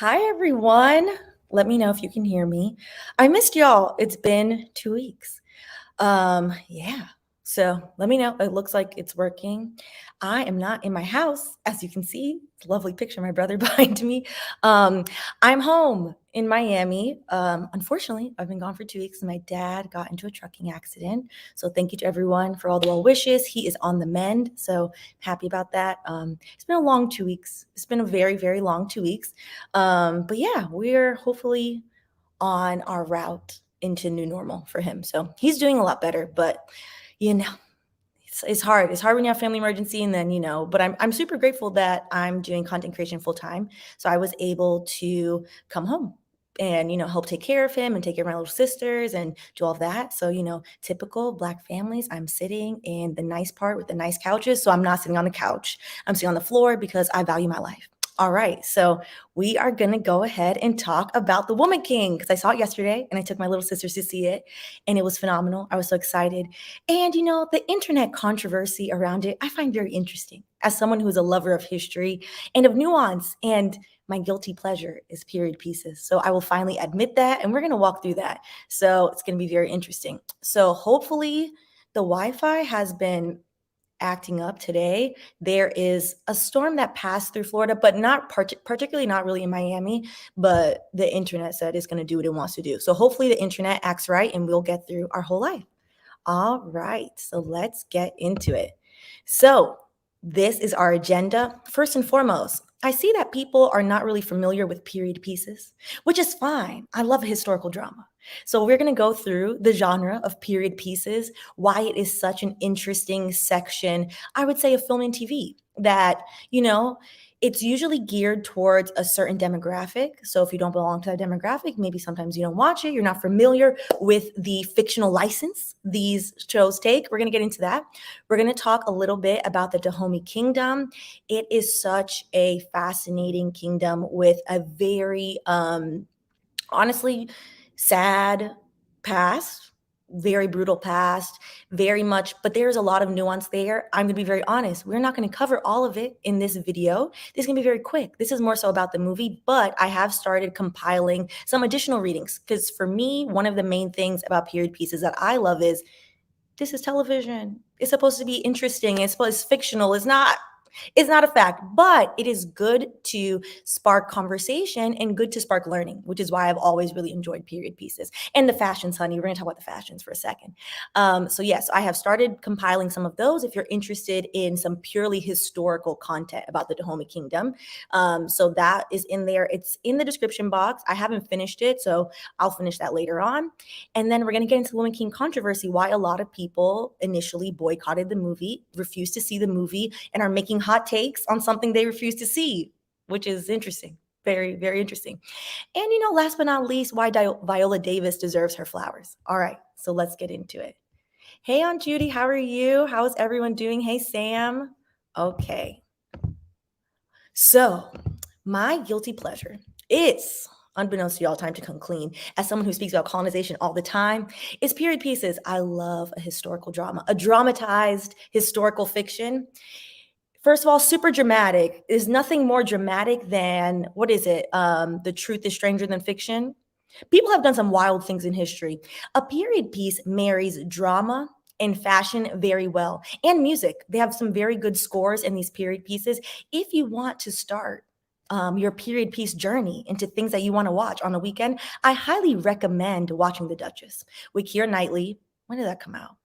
Hi, everyone. Let me know if you can hear me. I missed y'all. It's been 2 weeks. Yeah. So let me know. It looks like it's working. I am not in my house, as you can see. It's a lovely picture of my brother behind me. I'm home in Miami. Unfortunately, I've been gone for 2 weeks and my dad got into a trucking accident. So thank you to everyone for all the well wishes. He is on the mend. So happy about that. It's been a long 2 weeks. It's been a very, very long 2 weeks. But yeah, we're hopefully on our route into new normal for him. So he's doing a lot better, but you know, it's hard. It's hard when you have family emergency and then, but I'm super grateful that I'm doing content creation full time. So I was able to come home and, help take care of him and take care of my little sisters and do all of that. So, typical Black families, I'm sitting in the nice part with the nice couches. So I'm not sitting on the couch. I'm sitting on the floor because I value my life. All right, so we are going to go ahead and talk about The Woman King because I saw it yesterday and I took my little sisters to see it and it was phenomenal. I was so excited. And, the internet controversy around it, I find very interesting as someone who's a lover of history and of nuance. And my guilty pleasure is period pieces. So I will finally admit that and we're going to walk through that. So it's going to be very interesting. So hopefully the Wi-Fi has been acting up today. There is a storm that passed through Florida, but not particularly not really in Miami, but the internet said it's going to do what it wants to do. So hopefully the internet acts right and we'll get through our whole life. All right, so let's get into it. So this is our agenda. First and foremost, I see that people are not really familiar with period pieces, which is fine. I love historical drama. So we're going to go through the genre of period pieces, why it is such an interesting section, I would say, of film and TV that, it's usually geared towards a certain demographic. So if you don't belong to that demographic, maybe sometimes you don't watch it, you're not familiar with the fictional license these shows take. We're going to get into that. We're going to talk a little bit about the Dahomey kingdom. It is such a fascinating kingdom with a very, honestly, sad past, very brutal past, very much, but there's a lot of nuance there. I'm gonna be very honest. We're not gonna cover all of it in this video. This is gonna be very quick. This is more so about the movie, but I have started compiling some additional readings because for me, one of the main things about period pieces that I love is this is television. It's supposed to be interesting. It's fictional. It's not a fact, but it is good to spark conversation and good to spark learning, which is why I've always really enjoyed period pieces. And the fashions, honey. We're going to talk about the fashions for a second. So yes, I have started compiling some of those if you're interested in some purely historical content about the Dahomey Kingdom. So that is in there. It's in the description box. I haven't finished it, so I'll finish that later on. And then we're going to get into the Woman King controversy, why a lot of people initially boycotted the movie, refused to see the movie, and are making hot takes on something they refuse to see, which is interesting. Very, very interesting. And, last but not least, why Viola Davis deserves her flowers. All right, so let's get into it. Hey, Aunt Judy, how are you? How is everyone doing? Hey, Sam. Okay. So, my guilty pleasure is, unbeknownst to y'all, time to come clean. As someone who speaks about colonization all the time, is period pieces. I love a historical drama, a dramatized historical fiction. First of all, super dramatic. There's nothing more dramatic than, what is it? The truth is stranger than fiction. People have done some wild things in history. A period piece marries drama and fashion very well, and music. They have some very good scores in these period pieces. If you want to start your period piece journey into things that you want to watch on the weekend, I highly recommend watching The Duchess with Keira Knightley. When did that come out?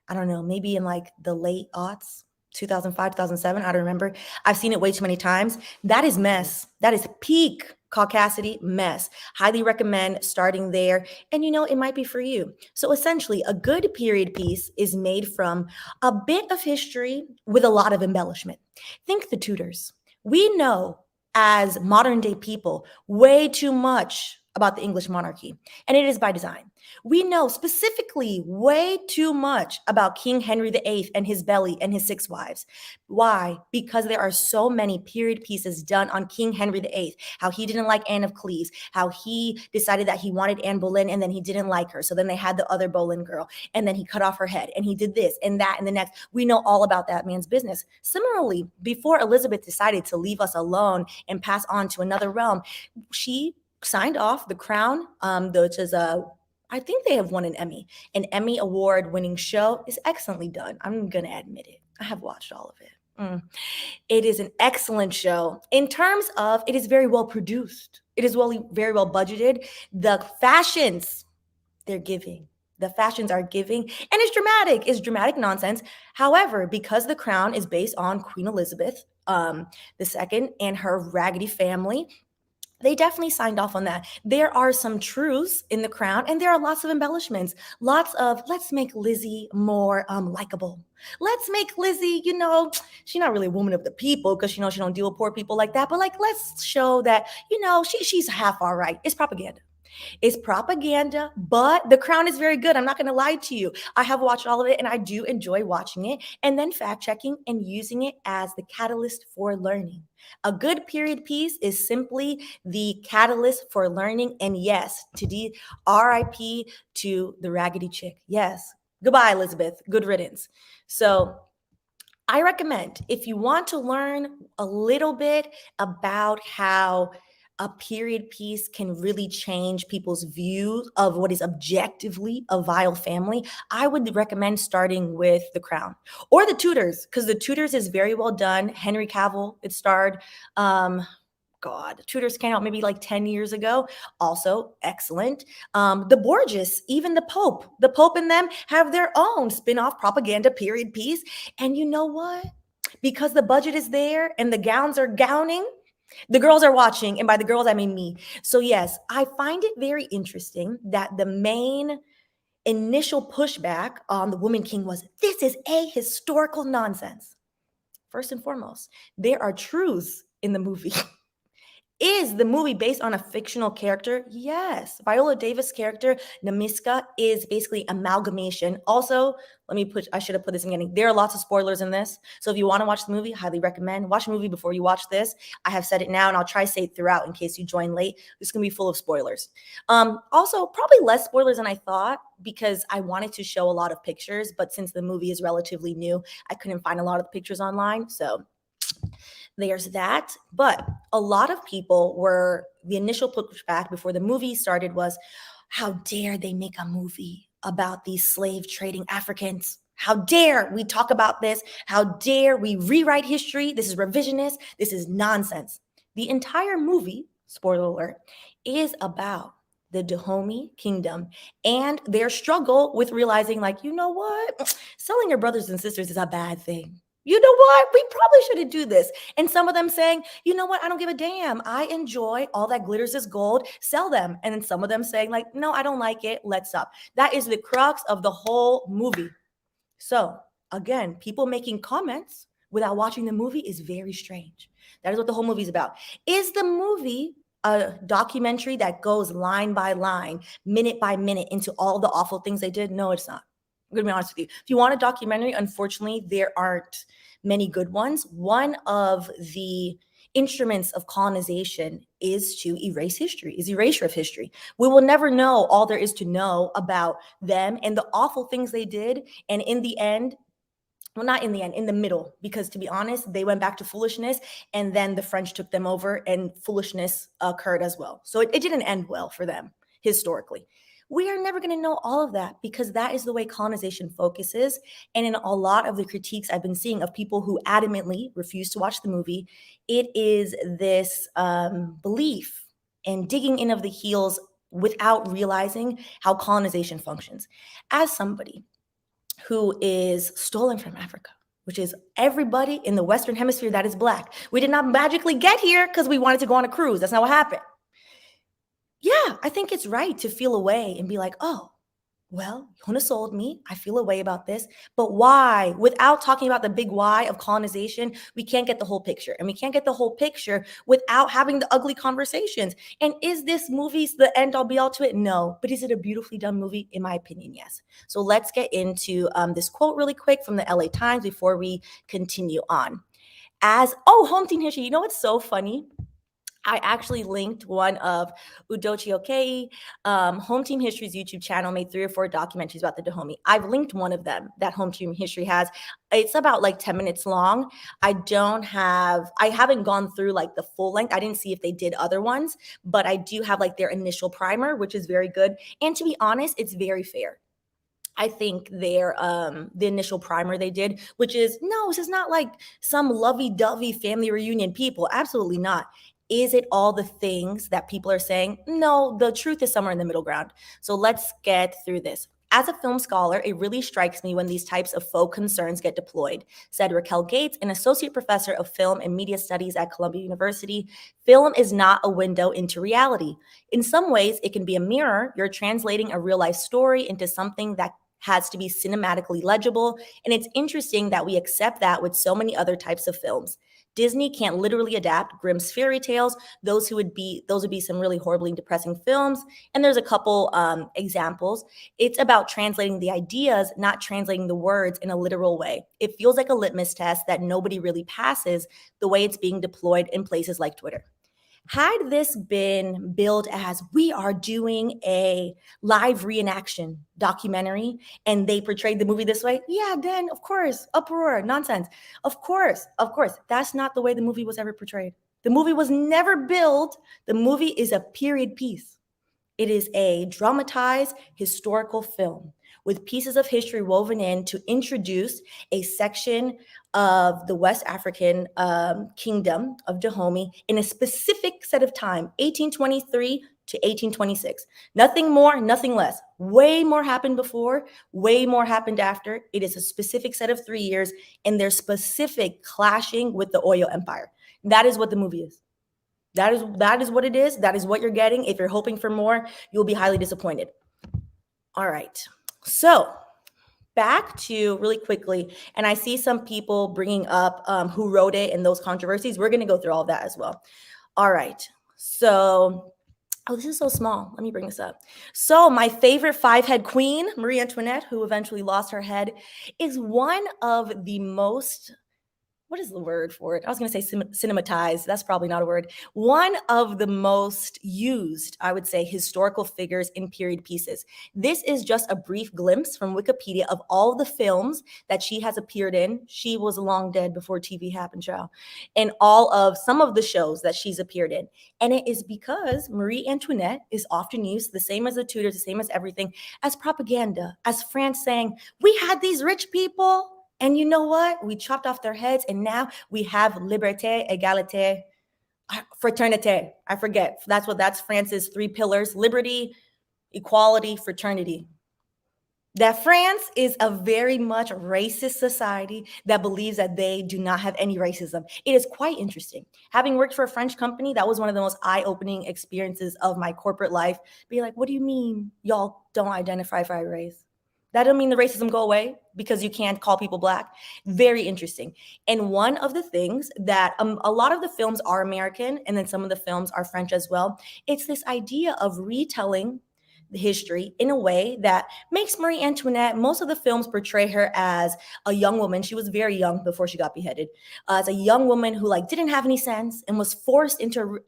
I don't know, maybe in like the late aughts. 2005, 2007, I don't remember. I've seen it way too many times. That is mess. That is peak caucasity mess. Highly recommend starting there. And it might be for you. So essentially, a good period piece is made from a bit of history with a lot of embellishment. Think the Tudors. We know as modern day people way too much about the English monarchy, and it is by design. We know specifically way too much about King Henry VIII and his belly and his 6 wives. Why? Because there are so many period pieces done on King Henry VIII, how he didn't like Anne of Cleves, how he decided that he wanted Anne Boleyn and then he didn't like her. So then they had the other Boleyn girl and then he cut off her head and he did this and that and the next. We know all about that man's business. Similarly, before Elizabeth decided to leave us alone and pass on to another realm, she signed off the crown, which is I think they have won an Emmy award winning show. Is excellently done. I'm going to admit it. I have watched all of it. It is an excellent show in terms of it is very well produced. It is very well budgeted. The fashions they're giving. The fashions are giving, and it's dramatic. It's dramatic nonsense. However, because The Crown is based on Queen Elizabeth II and her raggedy family, they definitely signed off on that. There are some truths in The Crown, and there are lots of embellishments. Lots of, let's make Lizzie more likable. Let's make Lizzie, she's not really a woman of the people because, she don't deal with poor people like that. But let's show that, she's half all right. It's propaganda. It's propaganda, but The Crown is very good. I'm not going to lie to you. I have watched all of it and I do enjoy watching it and then fact checking and using it as the catalyst for learning. A good period piece is simply the catalyst for learning. And yes, to RIP to the raggedy chick. Yes. Goodbye, Elizabeth. Good riddance. So I recommend if you want to learn a little bit about how a period piece can really change people's views of what is objectively a vile family, I would recommend starting with The Crown or The Tudors, because The Tudors is very well done. Henry Cavill, it starred. The Tudors came out maybe 10 years ago. Also excellent. The Borgias, even the Pope and them have their own spin-off propaganda period piece. And you know what? Because the budget is there and the gowns are gowning, the girls are watching, and by the girls, I mean me. So yes, I find it very interesting that the main initial pushback on the Woman King was, this is a historical nonsense. First and foremost, there are truths in the movie. Is the movie based on a fictional character? Yes. Viola Davis' character, Namiska, is basically amalgamation. Also, I should have put this in the beginning. There are lots of spoilers in this. So if you want to watch the movie, highly recommend. Watch the movie before you watch this. I have said it now and I'll try to say it throughout in case you join late. It's going to be full of spoilers. Also, probably less spoilers than I thought because I wanted to show a lot of pictures. But since the movie is relatively new, I couldn't find a lot of the pictures online. So there's that. But a lot of people the initial pushback before the movie started was, how dare they make a movie about these slave trading Africans? How dare we talk about this? How dare we rewrite history? This is revisionist. This is nonsense. The entire movie, spoiler alert, is about the Dahomey kingdom and their struggle with realizing you know what? Selling your brothers and sisters is a bad thing. You know what? We probably shouldn't do this. And some of them saying, you know what? I don't give a damn. I enjoy all that glitters is gold. Sell them. And then some of them saying no, I don't like it. Let's stop. That is the crux of the whole movie. So again, people making comments without watching the movie is very strange. That is what the whole movie is about. Is the movie a documentary that goes line by line, minute by minute into all the awful things they did? No, it's not. I'm going to be honest with you. If you want a documentary, unfortunately, there aren't many good ones. One of the instruments of colonization is to erase history, is erasure of history. We will never know all there is to know about them and the awful things they did. And in the end, well, not in the end, in the middle, because to be honest, they went back to foolishness and then the French took them over and foolishness occurred as well. So it didn't end well for them historically. We are never going to know all of that because that is the way colonization focuses. And in a lot of the critiques I've been seeing of people who adamantly refuse to watch the movie, it is this belief and digging in of the heels without realizing how colonization functions. As somebody who is stolen from Africa, which is everybody in the Western Hemisphere that is Black. We did not magically get here because we wanted to go on a cruise. That's not what happened. Yeah, I think it's right to feel away and be like, oh, Well, you want to sold me. I feel a way about this. But why? Without talking about the big why of colonization, we can't get the whole picture. And we can't get the whole picture without having the ugly conversations. And is this movie the end all be all to it? No. But is it a beautifully done movie? In my opinion, yes. So let's get into this quote really quick from the LA Times before we continue on. Home team history. You know what's so funny? I actually linked one of Udochi Okei, Home Team History's YouTube channel, made 3 or 4 documentaries about the Dahomey. I've linked one of them that Home Team History has. It's about like 10 minutes long. I haven't gone through like the full length. I didn't see if they did other ones, but I do have like their initial primer, which is very good. And to be honest, it's very fair. I think their the initial primer they did, which is, no, this is not like some lovey-dovey family reunion people. Absolutely not. Is it all the things that people are saying? No, the truth is somewhere in the middle ground. So let's get through this. As a film scholar, it really strikes me when these types of faux concerns get deployed, said Raquel Gates, an associate professor of film and media studies at Columbia University. Film is not a window into reality. In some ways, it can be a mirror. You're translating a real life story into something that has to be cinematically legible. And it's interesting that we accept that with so many other types of films. Disney can't literally adapt Grimm's fairy tales. Those would be some really horribly depressing films. And there's a couple examples. It's about translating the ideas, not translating the words in a literal way. It feels like a litmus test that nobody really passes the way it's being deployed in places like Twitter. Had this been billed as, we are doing a live reenaction documentary and they portrayed the movie this way, yeah, then of course, uproar, nonsense. Of course, that's not the way the movie was ever portrayed. The movie was never billed. The movie is a period piece. It is a dramatized historical film with pieces of history woven in to introduce a section of the West African kingdom of Dahomey in a specific set of time, 1823 to 1826. Nothing more, nothing less. Way more happened before, way more happened after. It is a specific set of 3 years, and they're specific clashing with the Oyo Empire. That is what the movie is. That is what it is. That is what you're getting. If you're hoping for more, you'll be highly disappointed. All right. So back to really quickly, and I see some people bringing up who wrote it and those controversies. We're going to go through all of that as well. All right. So, this is so small. Let me bring this up. So my favorite 5-head queen, Marie Antoinette, who eventually lost her head, is one of the most, what is the word for it? I was going to say cinematized. That's probably not a word. One of the most used, I would say, historical figures in period pieces. This is just a brief glimpse from Wikipedia of all the films that she has appeared in. She was long dead before TV happened, child. And some of the shows that she's appeared in. And it is because Marie Antoinette is often used, the same as the Tudors, the same as everything, as propaganda, as France saying, we had these rich people, and you know what? We chopped off their heads, and now we have liberté, égalité, fraternité. I forget. That's France's 3 pillars: liberty, equality, fraternity. That France is a very much racist society that believes that they do not have any racism. It is quite interesting. Having worked for a French company, that was one of the most eye-opening experiences of my corporate life. Be like, what do you mean y'all don't identify by race? That doesn't mean the racism go away because you can't call people Black. Very interesting. And one of the things that a lot of the films are American, and then some of the films are French as well. It's this idea of retelling the history in a way that makes Marie Antoinette, most of the films portray her as a young woman. She was very young before she got beheaded. As a young woman who didn't have any sense and was forced into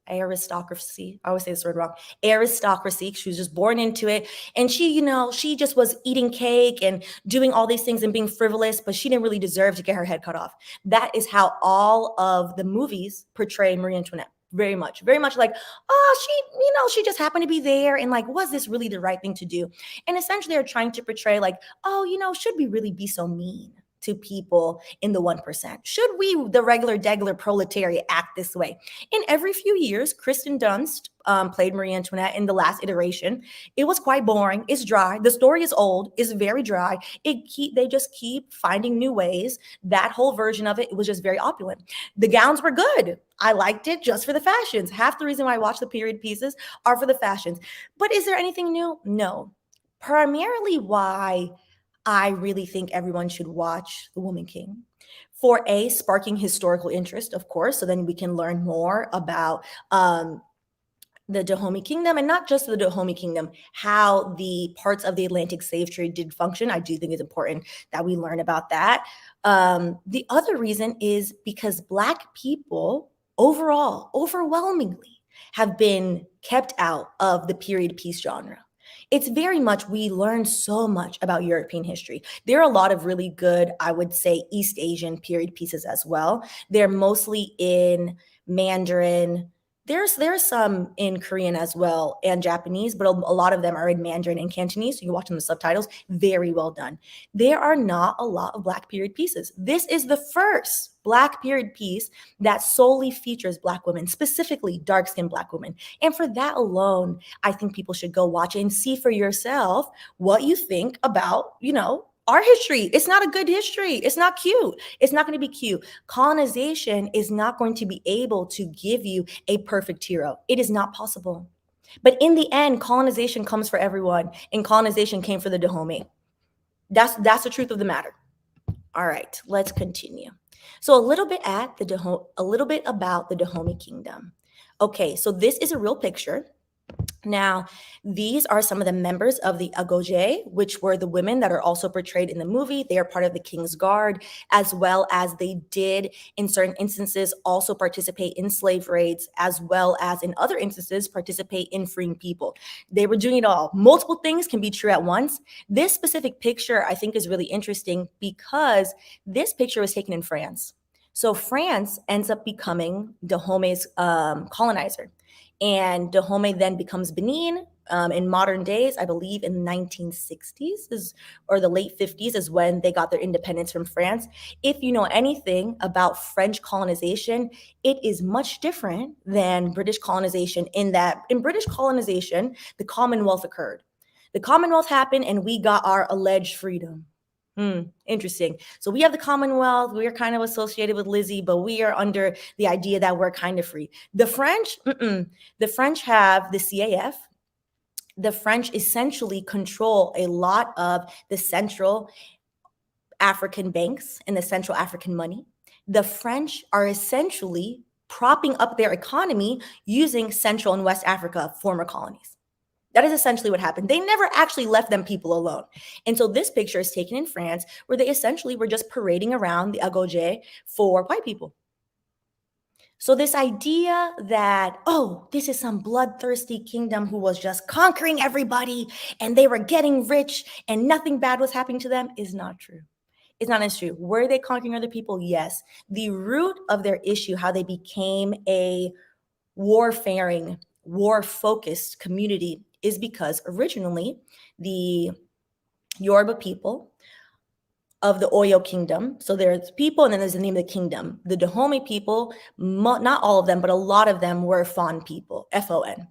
aristocracy. I always say this word wrong. Aristocracy. She was just born into it. And she just was eating cake and doing all these things and being frivolous, but she didn't really deserve to get her head cut off. That is how all of the movies portray Marie Antoinette. Very much like, she just happened to be there. And was this really the right thing to do? And essentially they're trying to portray should we really be so mean to people in the 1%? Should we, the regular degular proletariat, act this way? And every few years, Kristen Dunst played Marie Antoinette in the last iteration. It was quite boring. It's dry. The story is old. It's very dry. They just keep finding new ways. That whole version of it was just very opulent. The gowns were good. I liked it just for the fashions. Half the reason why I watch the period pieces are for the fashions. But is there anything new? No. primarily why I really think everyone should watch The Woman King. For A, sparking historical interest, of course, so then we can learn more about the Dahomey Kingdom, and not just the Dahomey Kingdom, how the parts of the Atlantic slave trade did function. I do think it's important that we learn about that. The other reason is because Black people overall, overwhelmingly, have been kept out of the period piece genre. It's very much, we learn so much about European history. There are a lot of really good, I would say, East Asian period pieces as well. They're mostly in Mandarin. There's some in Korean as well and Japanese, but a lot of them are in Mandarin and Cantonese. So you watch them the subtitles, very well done. There are not a lot of Black period pieces. This is the first Black period piece that solely features Black women, specifically dark-skinned Black women. And for that alone, I think people should go watch it and see for yourself what you think about, our history. It's not a good history. It's not cute. It's not going to be cute. Colonization is not going to be able to give you a perfect hero. It is not possible. But in the end, colonization comes for everyone, and colonization came for the Dahomey. That's the truth of the matter. All right, let's continue. So a little bit about the Dahomey Kingdom. Okay, so this is a real picture. Now, these are some of the members of the Agoge, which were the women that are also portrayed in the movie. They are part of the King's Guard, as well as they did, in certain instances, also participate in slave raids, as well as in other instances, participate in freeing people. They were doing it all. Multiple things can be true at once. This specific picture, I think, is really interesting because this picture was taken in France. So France ends up becoming Dahomey's colonizer. And Dahomey then becomes Benin in modern days, I believe in the 1960s or the late 50s is when they got their independence from France. If you know anything about French colonization, it is much different than British colonization in that in British colonization, the Commonwealth occurred. The Commonwealth happened and we got our alleged freedom. Interesting. So we have the Commonwealth. We are kind of associated with Lizzie, but we are under the idea that we're kind of free. The French, the French have the CAF. The French essentially control a lot of the Central African banks and the Central African money. The French are essentially propping up their economy using Central and West Africa, former colonies. That is essentially what happened. They never actually left them people alone. And so this picture is taken in France where they essentially were just parading around the Agoge for white people. So this idea that, this is some bloodthirsty kingdom who was just conquering everybody and they were getting rich and nothing bad was happening to them is not true. It's not as true. Were they conquering other people? Yes. The root of their issue, how they became a warfaring, war-focused community is because originally the Yoruba people of the Oyo kingdom, so there's people and then there's the name of the kingdom. The Dahomey people, not all of them, but a lot of them were Fon people, F-O-N.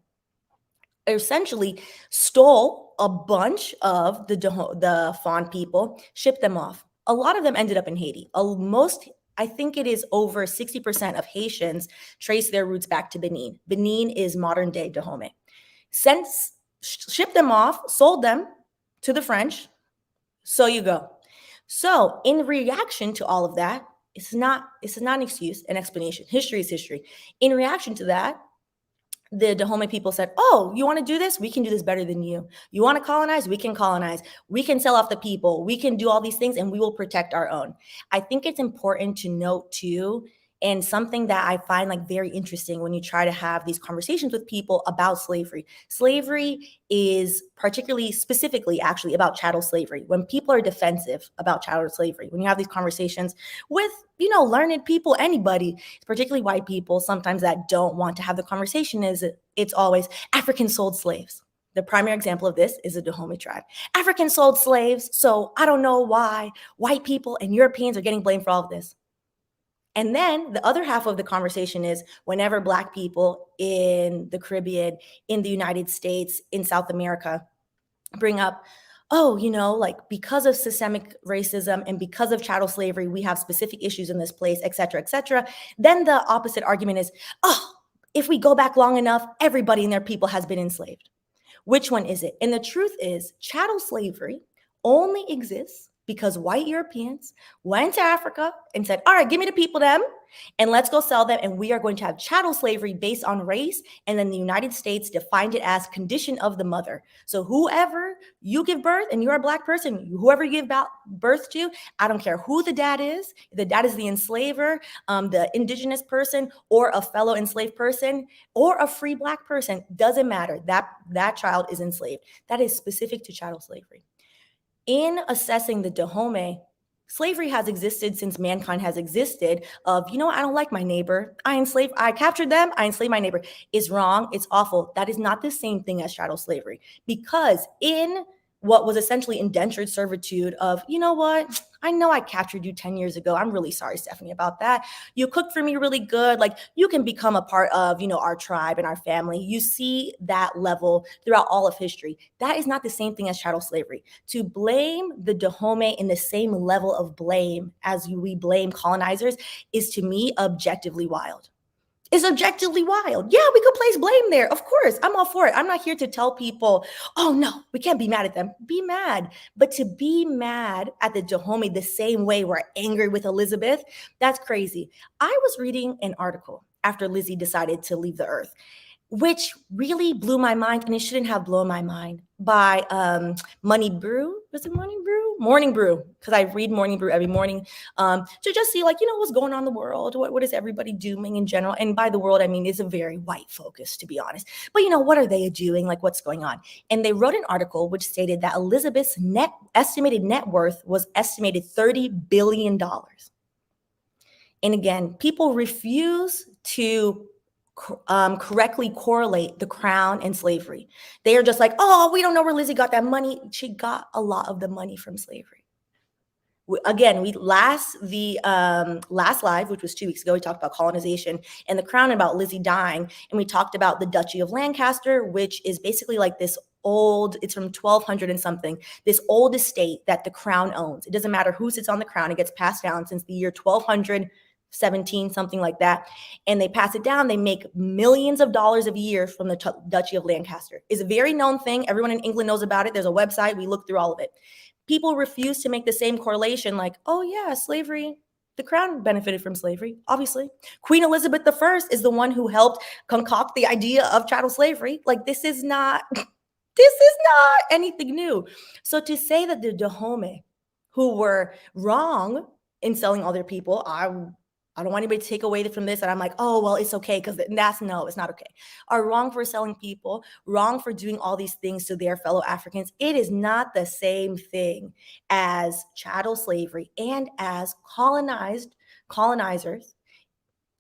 Essentially stole a bunch of the Fon people, shipped them off. A lot of them ended up in Haiti. I think it is over 60% of Haitians trace their roots back to Benin. Benin is modern day Dahomey. Shipped them off, sold them to the French. So you go. So in reaction to all of that, it's not an excuse, an explanation. History is history. In reaction to that, the Dahomey people said, you want to do this? We can do this better than you. You want to colonize? We can colonize. We can sell off the people. We can do all these things and we will protect our own. I think it's important to note too, and something that I find very interesting when you try to have these conversations with people about slavery. Slavery is specifically actually about chattel slavery. When people are defensive about chattel slavery, when you have these conversations with, learned people, anybody, particularly white people, sometimes that don't want to have the conversation it's always African sold slaves. The primary example of this is the Dahomey tribe. African sold slaves. So I don't know why white people and Europeans are getting blamed for all of this. And then the other half of the conversation is whenever Black people in the Caribbean, in the United States, in South America bring up, because of systemic racism and because of chattel slavery, we have specific issues in this place, et cetera, et cetera. Then the opposite argument is, if we go back long enough, everybody and their people has been enslaved. Which one is it? And the truth is, chattel slavery only exists because white Europeans went to Africa and said, all right, give me the people them and let's go sell them. And we are going to have chattel slavery based on race. And then the United States defined it as condition of the mother. So whoever you give birth and you're a Black person, whoever you give birth to, I don't care who the dad is. The dad is the enslaver, the indigenous person, or a fellow enslaved person, or a free Black person. Doesn't matter. That child is enslaved. That is specific to chattel slavery. In assessing the Dahomey, slavery has existed since mankind has existed of, I don't like my neighbor. I captured them, I enslaved my neighbor. It's wrong, it's awful. That is not the same thing as chattel slavery, because in what was essentially indentured servitude of, you know what, I know I captured you 10 years ago. I'm really sorry, Stephanie, about that. You cooked for me really good. Like, you can become a part of, our tribe and our family. You see that level throughout all of history. That is not the same thing as chattel slavery. To blame the Dahomey in the same level of blame as we blame colonizers is, to me, objectively wild. It's objectively wild. Yeah, we could place blame there. Of course, I'm all for it. I'm not here to tell people, oh no, we can't be mad at them. Be mad. But to be mad at the Dahomey the same way we're angry with Elizabeth, that's crazy. I was reading an article after Lizzie decided to leave the earth, which really blew my mind, and it shouldn't have blown my mind, by Money Brew. Was it Money Brew? Morning Brew, because I read Morning Brew every morning to just see, what's going on in the world. What is everybody doing in general? And by the world, I mean, it's a very white focus, to be honest. But, what are they doing? What's going on? And they wrote an article which stated that Elizabeth's estimated net worth was estimated $30 billion. And again, people refuse to correctly correlate the crown and slavery. They are just like, oh, we don't know where Lizzie got that money. She got a lot of the money from slavery. Last live, which was 2 weeks ago, we talked about colonization and the crown and about Lizzie dying. And we talked about the Duchy of Lancaster, which is basically like this it's from 1200 and something, this old estate that the crown owns. It doesn't matter who sits on the crown. It gets passed down since the year 1217, something like that. And they pass it down. They make millions of dollars a year from the Duchy of Lancaster. It's a very known thing. Everyone in England knows about it. There's a website. We look through all of it. People refuse to make the same correlation, like, oh yeah, slavery, the crown benefited from slavery, obviously. Queen Elizabeth I is the one who helped concoct the idea of chattel slavery. This is not anything new. So to say that the Dahomey, who were wrong in selling all their people, I don't want anybody to take away from this. And I'm like, oh, well, it's okay. Because no, it's not okay. Are wrong for selling people, wrong for doing all these things to their fellow Africans. It is not the same thing as chattel slavery and as colonizers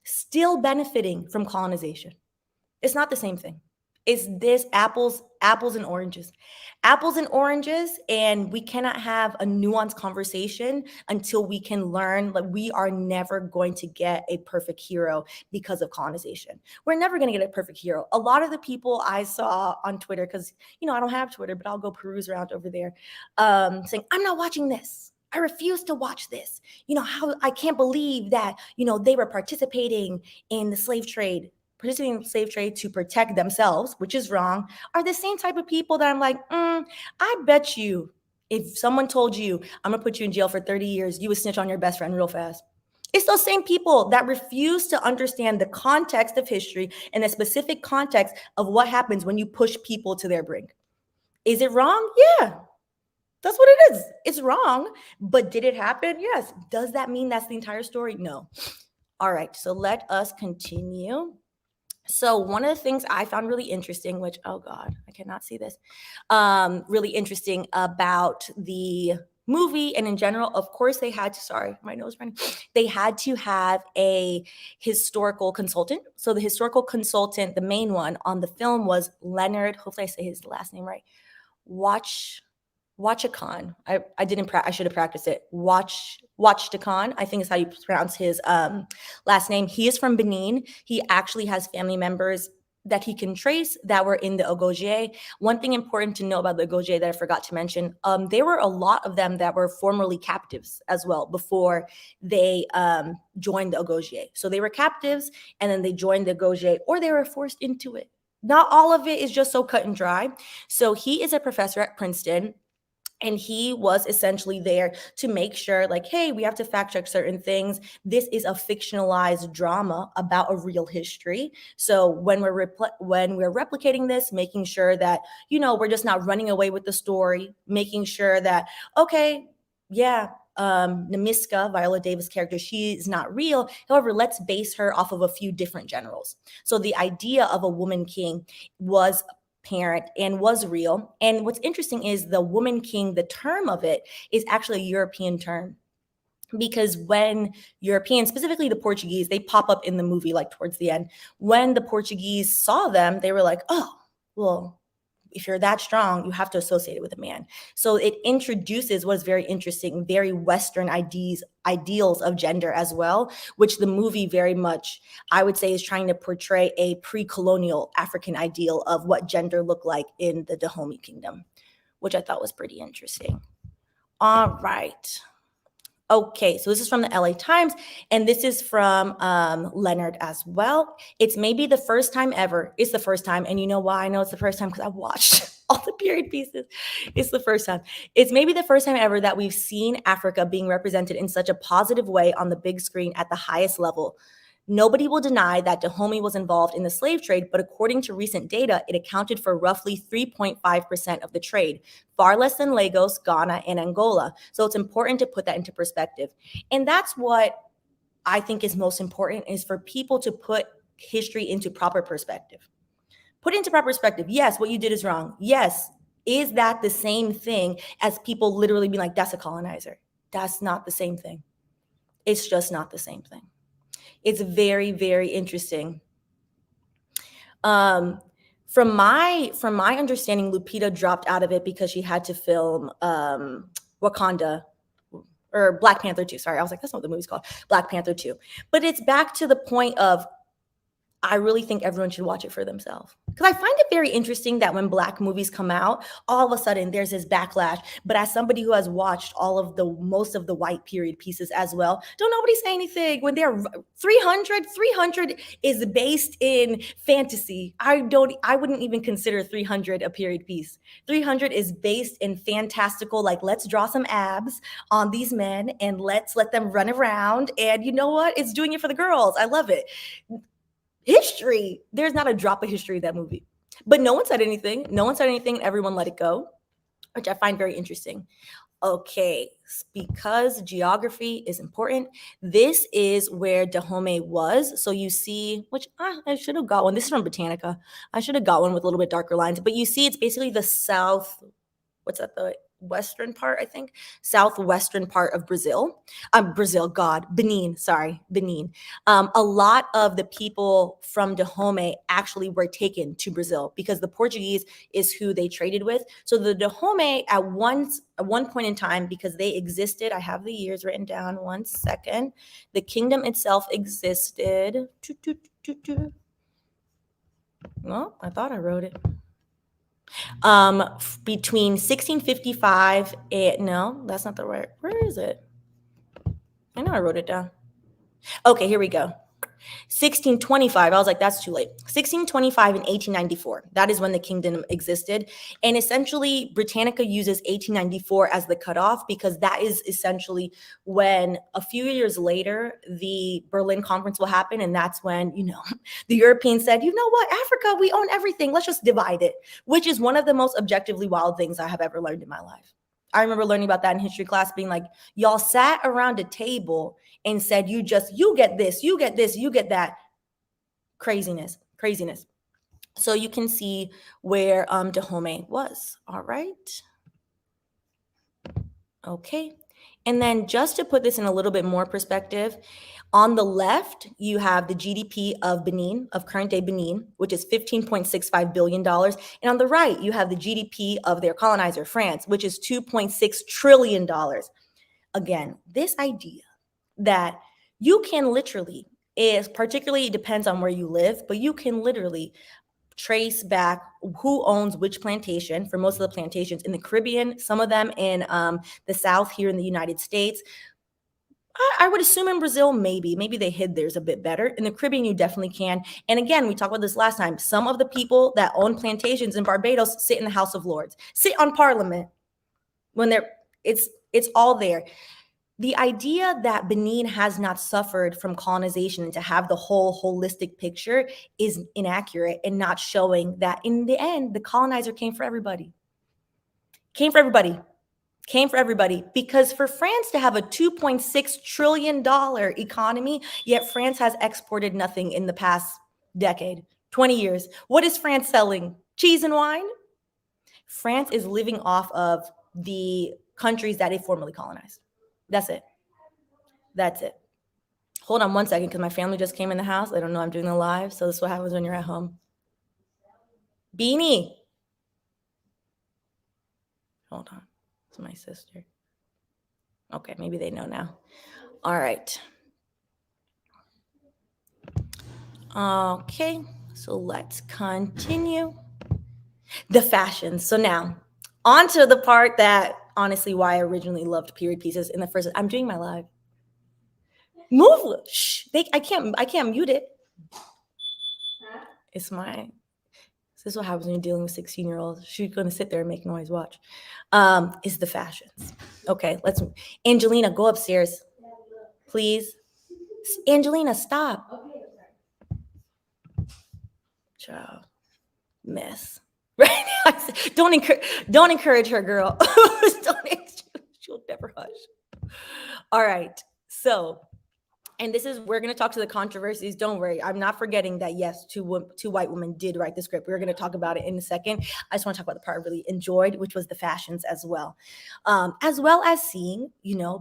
still benefiting from colonization. It's not the same thing. It's this apples and oranges. Apples and oranges, and we cannot have a nuanced conversation until we can learn that we are never going to get a perfect hero because of colonization. We're never going to get a perfect hero. A lot of the people I saw on Twitter, because, I don't have Twitter, but I'll go peruse around over there, saying, I'm not watching this. I refuse to watch this. How I can't believe that, they were participating in the slave trade to protect themselves, which is wrong, are the same type of people that I'm like, I bet you if someone told you, I'm going to put you in jail for 30 years, you would snitch on your best friend real fast. It's those same people that refuse to understand the context of history and the specific context of what happens when you push people to their brink. Is it wrong? Yeah. That's what it is. It's wrong. But did it happen? Yes. Does that mean that's the entire story? No. All right. So let us continue. So one of the things I found really interesting, which, oh God, I cannot see this, really interesting about the movie and in general, of course, they had to, sorry, my nose running. They had to have a historical consultant. So the historical consultant, the main one on the film was Leonard, hopefully I say his last name right, Wachakan. I should have practiced it. Wachakan, I think is how you pronounce his last name. He is from Benin. He actually has family members that he can trace that were in the Ogoje. One thing important to know about the Ogoje that I forgot to mention, there were a lot of them that were formerly captives as well before they joined the Ogoje. So they were captives and then they joined the Ogoje, or they were forced into it not all of it is just so cut and dry. So he is a professor at Princeton. And he was essentially there to make sure, like, hey, we have to fact check certain things. This is a fictionalized drama about a real history. So when we're replicating this, making sure that, we're just not running away with the story, making sure that, okay, yeah, Namiska, Viola Davis' character, she is not real. However, let's base her off of a few different generals. So the idea of a woman king was parent and was real. And what's interesting is the woman king, the term of it is actually a European term, because when Europeans, specifically the Portuguese, they pop up in the movie like towards the end. When the Portuguese saw them, they were like, oh, well, if you're that strong, you have to associate it with a man. So it introduces what's very interesting, very Western ideals of gender as well, which the movie very much, I would say, is trying to portray a pre-colonial African ideal of what gender looked like in the Dahomey kingdom, which I thought was pretty interesting. All right. Okay, so this is from the LA Times, and this is from Leonard as well. It's maybe the first time ever. It's the first time, and you know why I know it's the first time? Because I've watched all the period pieces. It's the first time. It's maybe the first time ever that we've seen Africa being represented in such a positive way on the big screen at the highest level. Nobody will deny that Dahomey was involved in the slave trade, but according to recent data, it accounted for roughly 3.5% of the trade, far less than Lagos, Ghana, and Angola. So it's important to put that into perspective. And that's what I think is most important, is for people to put history into proper perspective. Put it into proper perspective. Yes, what you did is wrong. Yes, is that the same thing as people literally being like, that's a colonizer? That's not the same thing. It's just not the same thing. It's very, very interesting. From my understanding, Lupita dropped out of it because she had to film Wakanda, or Black Panther 2. Sorry, I was like, that's not what the movie's called. Black Panther 2. But it's back to the point of, I really think everyone should watch it for themselves. Because I find it very interesting that when Black movies come out, all of a sudden there's this backlash. But as somebody who has watched most of the white period pieces as well, don't nobody say anything when they're 300 is based in fantasy. I wouldn't even consider 300 a period piece. 300 is based in fantastical, like, let's draw some abs on these men and let's let them run around. And you know what? It's doing it for the girls. I love it. History, there's not a drop of history in that movie, but no one said anything. Everyone let it go, which I find very interesting. Okay, because geography is important, this is where Dahomey was. So you see, which I should have got one. This is from Botanica. I should have got one with a little bit darker lines, but you see it's basically the south, what's that, the western part, I think, southwestern part of Brazil. Benin. A lot of the people from Dahomey actually were taken to Brazil because the Portuguese is who they traded with. So the Dahomey at one point in time, because they existed, I have the years written down, 1 second. The kingdom itself existed. Well, I thought I wrote it. Between 1655 and, no, that's not the right, where is it? I know I wrote it down. Okay, here we go. 1625, I was like, that's too late. 1625 and 1894, that is when the kingdom existed. And essentially, Britannica uses 1894 as the cutoff because that is essentially when a few years later, the Berlin Conference will happen. And that's when, the Europeans said, you know what, Africa, we own everything. Let's just divide it, which is one of the most objectively wild things I have ever learned in my life. I remember learning about that in history class, being like, y'all sat around a table and said, you get this, you get this, you get that. Craziness. So you can see where Dahomey was. All right. Okay. And then just to put this in a little bit more perspective, on the left, you have the GDP of Benin, of current day Benin, which is $15.65 billion. And on the right, you have the GDP of their colonizer, France, which is $2.6 trillion. Again, this idea that you can literally, particularly it depends on where you live, but you can literally trace back who owns which plantation for most of the plantations in the Caribbean, some of them in the South here in the United States. I would assume in Brazil, maybe they hid theirs a bit better. In the Caribbean, you definitely can. And again, we talked about this last time. Some of the people that own plantations in Barbados sit in the House of Lords, sit on Parliament when it's all there. The idea that Benin has not suffered from colonization and to have the whole holistic picture is inaccurate and not showing that in the end, the colonizer came for everybody. Came for everybody, because for France to have a $2.6 trillion economy, yet France has exported nothing in the past decade, 20 years. What is France selling? Cheese and wine? France is living off of the countries that it formerly colonized. That's it. Hold on one second, because my family just came in the house. I don't know I'm doing the live, so this is what happens when you're at home. Beanie. Hold on. It's my sister. Okay, maybe they know now. All right. Okay, so let's continue. The fashions. So now, on to the part that, honestly, why I originally loved period pieces in the first. I'm doing my live. Move. Shh. I can't mute it. It's my. This is what happens when you're dealing with 16-year-olds. She's going to sit there and make noise. Watch. Is the fashions. Okay, let's. Angelina, go upstairs, please. Angelina, stop. Child, mess. Right? Don't encourage her, girl. She'll never hush. All right. So, and we're going to talk to the controversies. Don't worry. I'm not forgetting that, yes, two white women did write the script. We're going to talk about it in a second. I just want to talk about the part I really enjoyed, which was the fashions as well as seeing,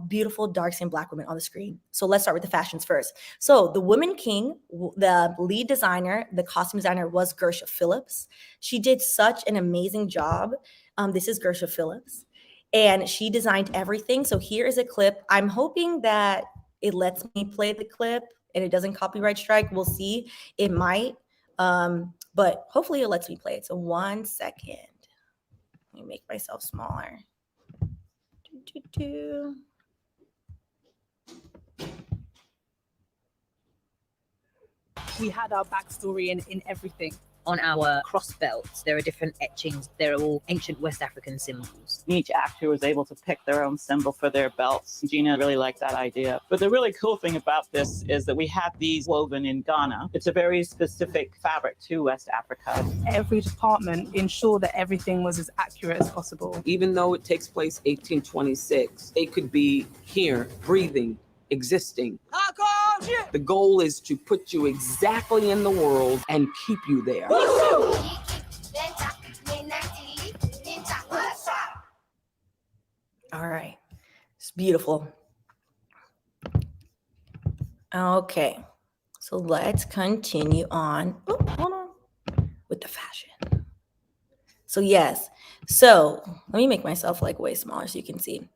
beautiful dark-skinned Black women on the screen. So let's start with the fashions first. So the Woman King, the lead designer, the costume designer was Gersha Phillips. She did such an amazing job. This is Gersha Phillips, and she designed everything. So here is a clip. I'm hoping that it lets me play the clip and it doesn't copyright strike. We'll see. It might, but hopefully it lets me play it. So 1 second. Let me make myself smaller. We had our backstory in everything. On our cross belts, there are different etchings. They're all ancient West African symbols. Each actor was able to pick their own symbol for their belts. Gina really liked that idea. But the really cool thing about this is that we have these woven in Ghana. It's a very specific fabric to West Africa. Every department ensured that everything was as accurate as possible. Even though it takes place 1826, it could be here, breathing, existing. The goal is to put you exactly in the world and keep you there. All right. It's beautiful. Okay. So let's continue on. Oh, hold on. With the fashion. So yes. So let me make myself way smaller so you can see.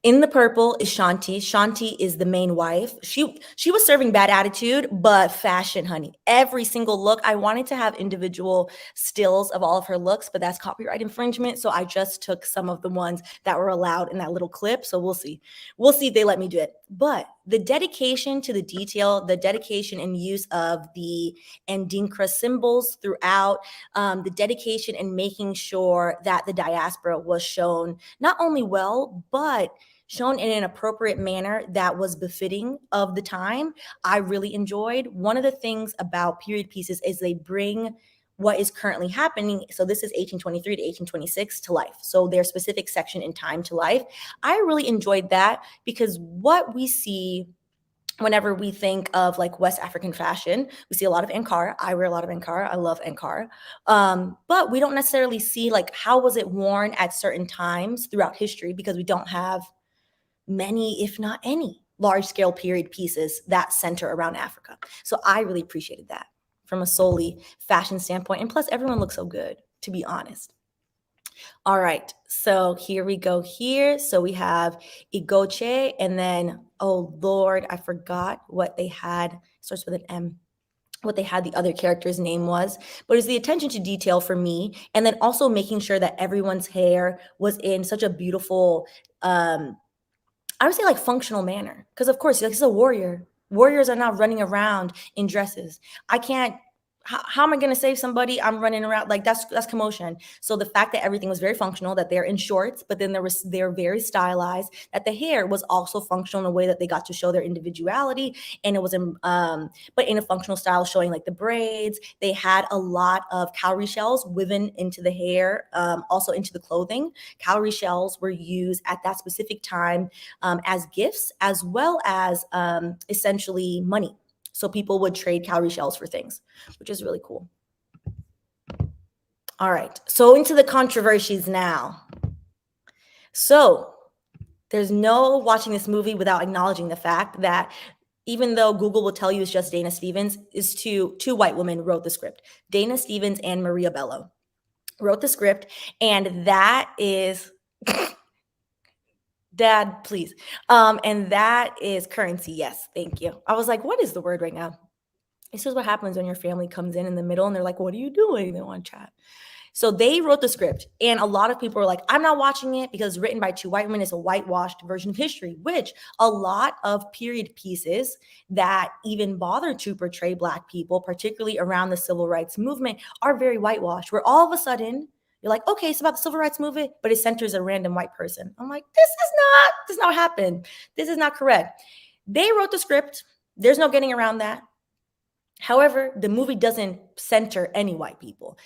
In the purple is Shanti. Shanti is the main wife. She was serving bad attitude, but fashion, honey. Every single look. I wanted to have individual stills of all of her looks, but that's copyright infringement. So I just took some of the ones that were allowed in that little clip. So we'll see. We'll see if they let me do it. But the dedication to the detail, the dedication and use of the Ndinkra symbols throughout, the dedication in making sure that the diaspora was shown not only well, but shown in an appropriate manner that was befitting of the time, I really enjoyed. One of the things about period pieces is they bring what is currently happening. So this is 1823 to 1826 to life. So their specific section in time to life. I really enjoyed that because what we see whenever we think of West African fashion, we see a lot of Ankara. I wear a lot of Ankara. I love Ankara. But we don't necessarily see how was it worn at certain times throughout history, because we don't have many, if not any, large-scale period pieces that center around Africa. So I really appreciated that from a solely fashion standpoint. And plus, everyone looks so good, to be honest. All right, so here we go here. So we have Igoche, and then, oh Lord, I forgot what they had. It starts with an M. What they had the other character's name was, but it's the attention to detail for me. And then also making sure that everyone's hair was in such a beautiful I would say like functional manner. Because of course, like, this is a warrior. Warriors are not running around in dresses. I can't. How am I going to save somebody? I'm running around like that's commotion. So the fact that everything was very functional, that they're in shorts, but then they're very stylized, that the hair was also functional in a way that they got to show their individuality, and it was but in a functional style, showing like the braids. They had a lot of cowrie shells woven into the hair, also into the clothing. Cowrie shells were used at that specific time as gifts, as well as essentially money. So people would trade cowrie shells for things, which is really cool. All right, so into the controversies now. So there's no watching this movie without acknowledging the fact that even though Google will tell you it's just Dana Stevens, is two white women wrote the script. Dana Stevens and Maria Bello wrote the script, and that is... Dad, please. And that is currency. Yes, thank you. I was like, what is the word right now? This is what happens when your family comes in the middle and they're like, what are you doing? They want to chat. So they wrote the script, and a lot of people are like, I'm not watching it because it's written by two white women. It's a whitewashed version of history, which a lot of period pieces that even bother to portray Black people, particularly around the civil rights movement, are very whitewashed, where all of a sudden you're like, okay, it's about the civil rights movement, but it centers a random white person. I'm like, this does not happen. This is not correct. They wrote the script. There's no getting around that. However, the movie doesn't center any white people.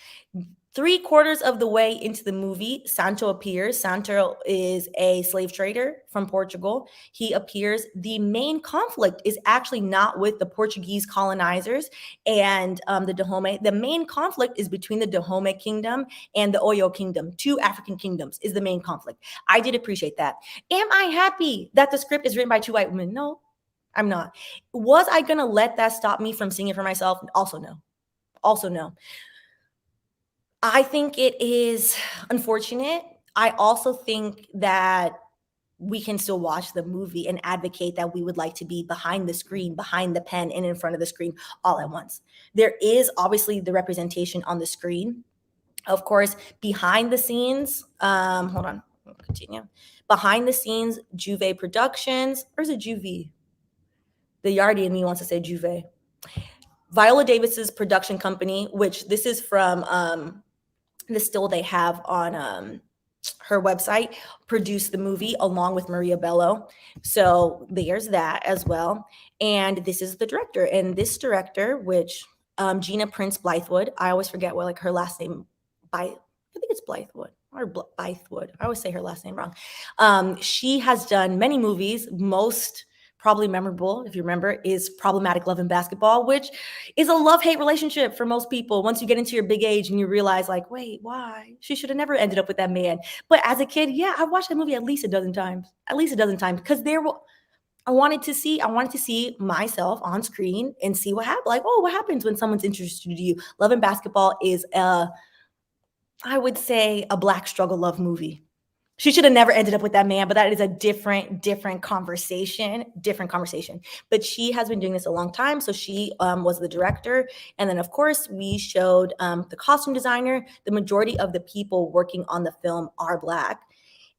3/4 of the way into the movie, Santo appears. Santo is a slave trader from Portugal. He appears. The main conflict is actually not with the Portuguese colonizers and the Dahomey. The main conflict is between the Dahomey kingdom and the Oyo kingdom. Two African kingdoms is the main conflict. I did appreciate that. Am I happy that the script is written by two white women? No, I'm not. Was I going to let that stop me from seeing it for myself? Also no. Also no. I think it is unfortunate. I also think that we can still watch the movie and advocate that we would like to be behind the screen, behind the pen, and in front of the screen all at once. There is obviously the representation on the screen. Of course, behind the scenes, hold on, I'll continue. Behind the scenes, Juve Productions, or is it Juvie? The Yardie in me wants to say Juve. Viola Davis's production company, which this is from the still they have on her website, produced the movie along with Maria Bello. So there's that as well. And this is the director. And this director, which Gina Prince Blythewood, I always forget what like her last name, I think it's Blythewood or Blythewood. I always say her last name wrong. She has done many movies. Most probably memorable, if you remember, is Problematic Love and Basketball, which is a love-hate relationship for most people. Once you get into your big age and you realize like, wait, why? She should have never ended up with that man. But as a kid, yeah, I watched that movie at least a dozen times, because I wanted to see myself on screen and see what happened. Like, oh, what happens when someone's interested in you? Love and Basketball is I would say a Black struggle love movie. She should have never ended up with that man, but that is a different conversation. But she has been doing this a long time. So she was the director. And then, of course, we showed the costume designer. The majority of the people working on the film are Black.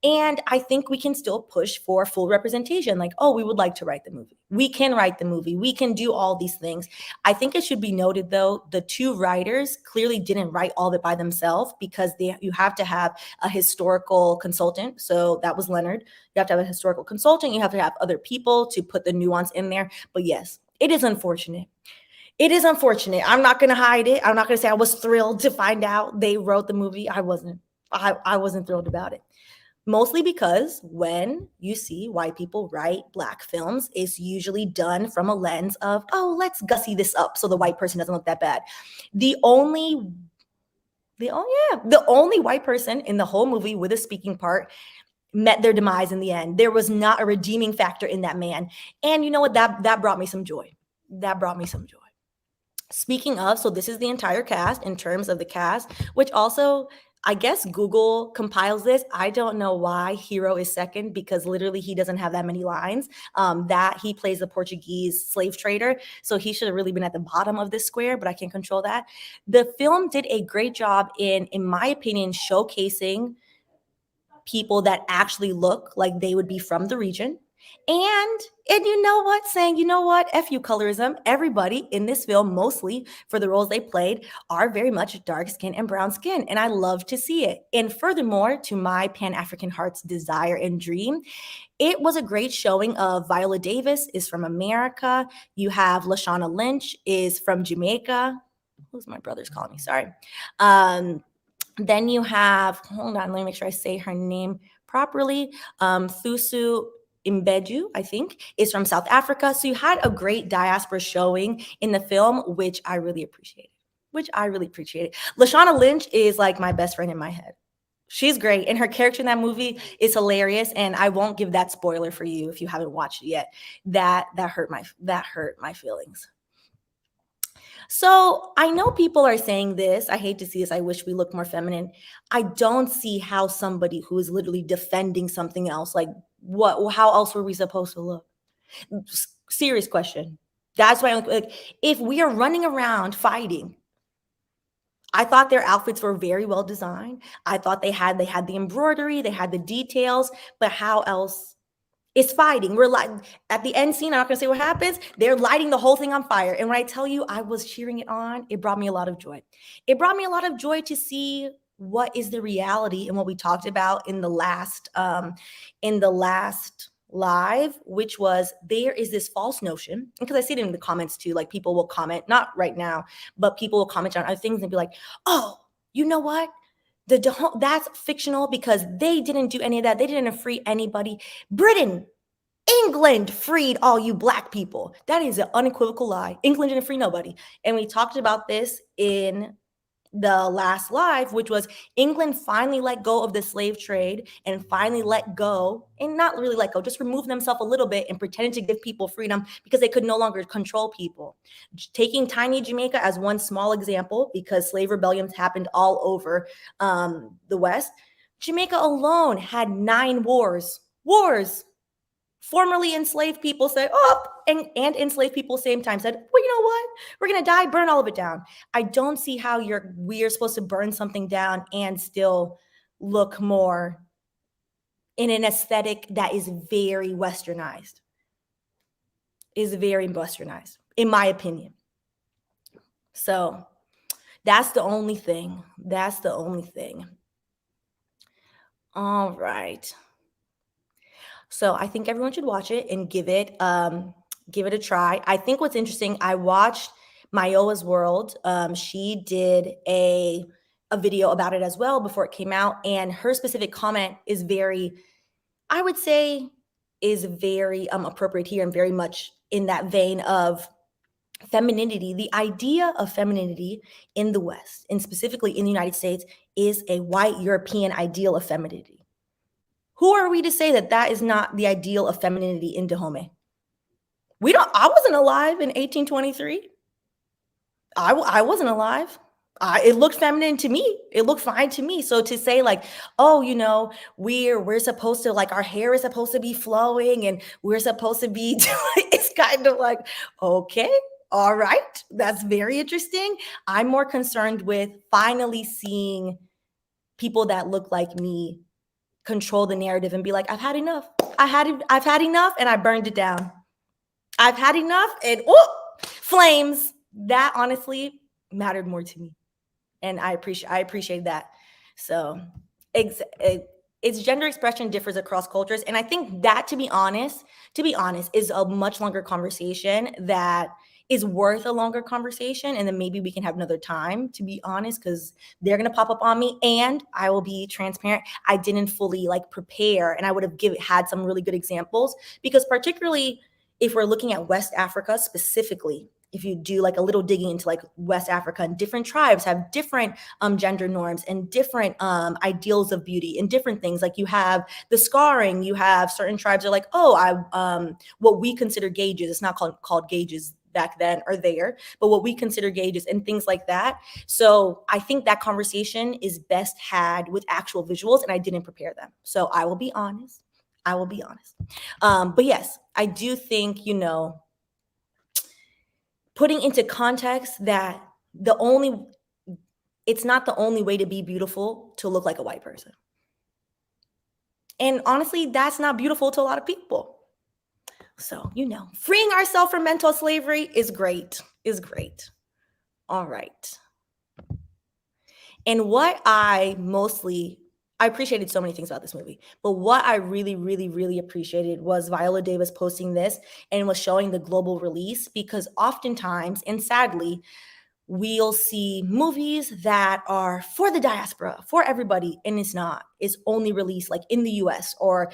And I think we can still push for full representation. Like, oh, we would like to write the movie. We can write the movie. We can do all these things. I think it should be noted, though, the two writers clearly didn't write all of it by themselves, because you have to have a historical consultant. So that was Leonard. You have to have a historical consultant. You have to have other people to put the nuance in there. But yes, it is unfortunate. It is unfortunate. I'm not going to hide it. I'm not going to say I was thrilled to find out they wrote the movie. I wasn't. I wasn't thrilled about it. Mostly because when you see white people write Black films, it's usually done from a lens of, oh, let's gussy this up so the white person doesn't look that bad. The only white person in the whole movie with a speaking part met their demise in the end. There was not a redeeming factor in that man. And you know what? That brought me some joy. Speaking of, so this is the entire cast in terms of the cast, which also, I guess Google compiles this. I don't know why Hero is second, because literally he doesn't have that many lines. That he plays the Portuguese slave trader. So he should have really been at the bottom of this square, but I can't control that. The film did a great job in my opinion, showcasing people that actually look like they would be from the region. And you know what? Saying, you know what? F you colorism. Everybody in this film, mostly for the roles they played, are very much dark skin and brown skin. And I love to see it. And furthermore, to my Pan-African heart's desire and dream, it was a great showing of Viola Davis is from America. You have Lashana Lynch is from Jamaica. Who's my brother's calling me? Sorry. Then you have, hold on, let me make sure I say her name properly. Thusu Imbeju, I think, is from South Africa. So you had a great diaspora showing in the film, which I really appreciated. Lashana Lynch is like my best friend in my head. She's great. And her character in that movie is hilarious. And I won't give that spoiler for you if you haven't watched it yet. That hurt my feelings. So I know people are saying this. I hate to see this. I wish we looked more feminine. I don't see how somebody who is literally defending something else, like how else were we supposed to look? Serious question. That's why, like, if we are running around fighting, I thought their outfits were very well designed. I thought they had the embroidery, they had the details, but how else? It's fighting. We're like at the end scene, I'm not gonna say what happens. They're lighting the whole thing on fire. And when I tell you I was cheering it on, it brought me a lot of joy. It brought me a lot of joy to see what is the reality and what we talked about in the last live, which was there is this false notion, because I see it in the comments too, like people will comment, not right now, but people will comment on other things and be like, oh, you know what? That's fictional because they didn't do any of that. They didn't free anybody. Britain, England freed all you Black people. That is an unequivocal lie. England didn't free nobody. And we talked about this in the last live, which was England finally let go of the slave trade and finally let go, and not really let go, just remove themselves a little bit and pretended to give people freedom because they could no longer control people. Taking tiny Jamaica as one small example, because slave rebellions happened all over the West. Jamaica alone had 9 wars. Formerly enslaved people said, oh, and enslaved people same time said, well, you know what? We're going to die, burn all of it down. I don't see how we are supposed to burn something down and still look more in an aesthetic that is very westernized. In my opinion. So that's the only thing. All right. So I think everyone should watch it and give it a try. I think what's interesting, I watched Mayowa's World. She did a video about it as well before it came out. And her specific comment is very, I would say, is very appropriate here and very much in that vein of femininity. The idea of femininity in the West, and specifically in the United States, is a white European ideal of femininity. Who are we to say that is not the ideal of femininity in Dahomey? I wasn't alive in 1823. I wasn't alive. It looked feminine to me. It looked fine to me. So to say like, oh, you know, we're supposed to, like, our hair is supposed to be flowing and we're supposed to be, it's kind of like, okay, all right. That's very interesting. I'm more concerned with finally seeing people that look like me control the narrative and be like, I've had enough. I've had enough and I burned it down. I've had enough and flames. That honestly mattered more to me. And I appreciate that. So its gender expression differs across cultures. And I think that, to be honest, is a much longer conversation that is worth a longer conversation. And then maybe we can have another time, to be honest, because they're going to pop up on me. And I will be transparent. I didn't fully prepare, and I would have had some really good examples, because particularly if we're looking at West Africa specifically, if you do a little digging into West Africa, and different tribes have different gender norms and different ideals of beauty and different things. Like you have the scarring, you have certain tribes are like, what we consider gauges, it's not called gauges back then or there, but what we consider gauges and things like that. So I think that conversation is best had with actual visuals, and I didn't prepare them. So I will be honest. But yes, I do think, putting into context that it's not the only way to be beautiful to look like a white person. And honestly, that's not beautiful to a lot of people. So, freeing ourselves from mental slavery is great, All right. And what I appreciated so many things about this movie, but what I really, really, really appreciated was Viola Davis posting this and was showing the global release, because oftentimes, and sadly, we'll see movies that are for the diaspora, for everybody, and it's not. It's only released like in the US or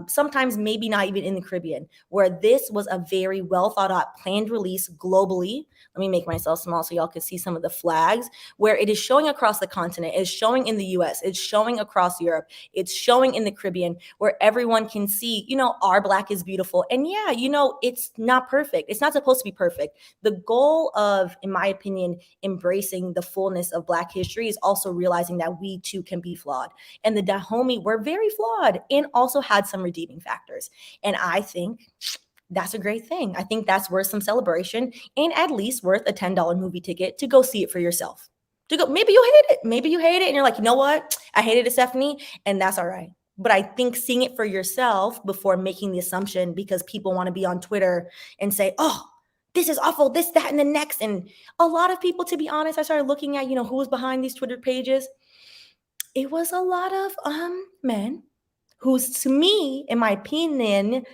sometimes maybe not even in the Caribbean, where this was a very well thought out, planned release globally. Let me make myself small so y'all can see some of the flags, where it is showing across the continent, it's showing in the US, it's showing across Europe, it's showing in the Caribbean, where everyone can see, our Black is beautiful. And yeah, it's not perfect. It's not supposed to be perfect. The goal of, in my opinion, embracing the fullness of Black history is also realizing that we too can be flawed. And the Dahomey were very flawed and also had some redeeming factors. And I think that's a great thing. I think that's worth some celebration and at least worth a $10 movie ticket to go see it for yourself. Maybe you hate it. Maybe you hate it and you're like, you know what? I hated it, Stephanie, and that's all right. But I think seeing it for yourself before making the assumption, because people want to be on Twitter and say, oh, this is awful, this, that, and the next. And a lot of people, to be honest, I started looking at, who was behind these Twitter pages. It was a lot of men who, to me, in my opinion,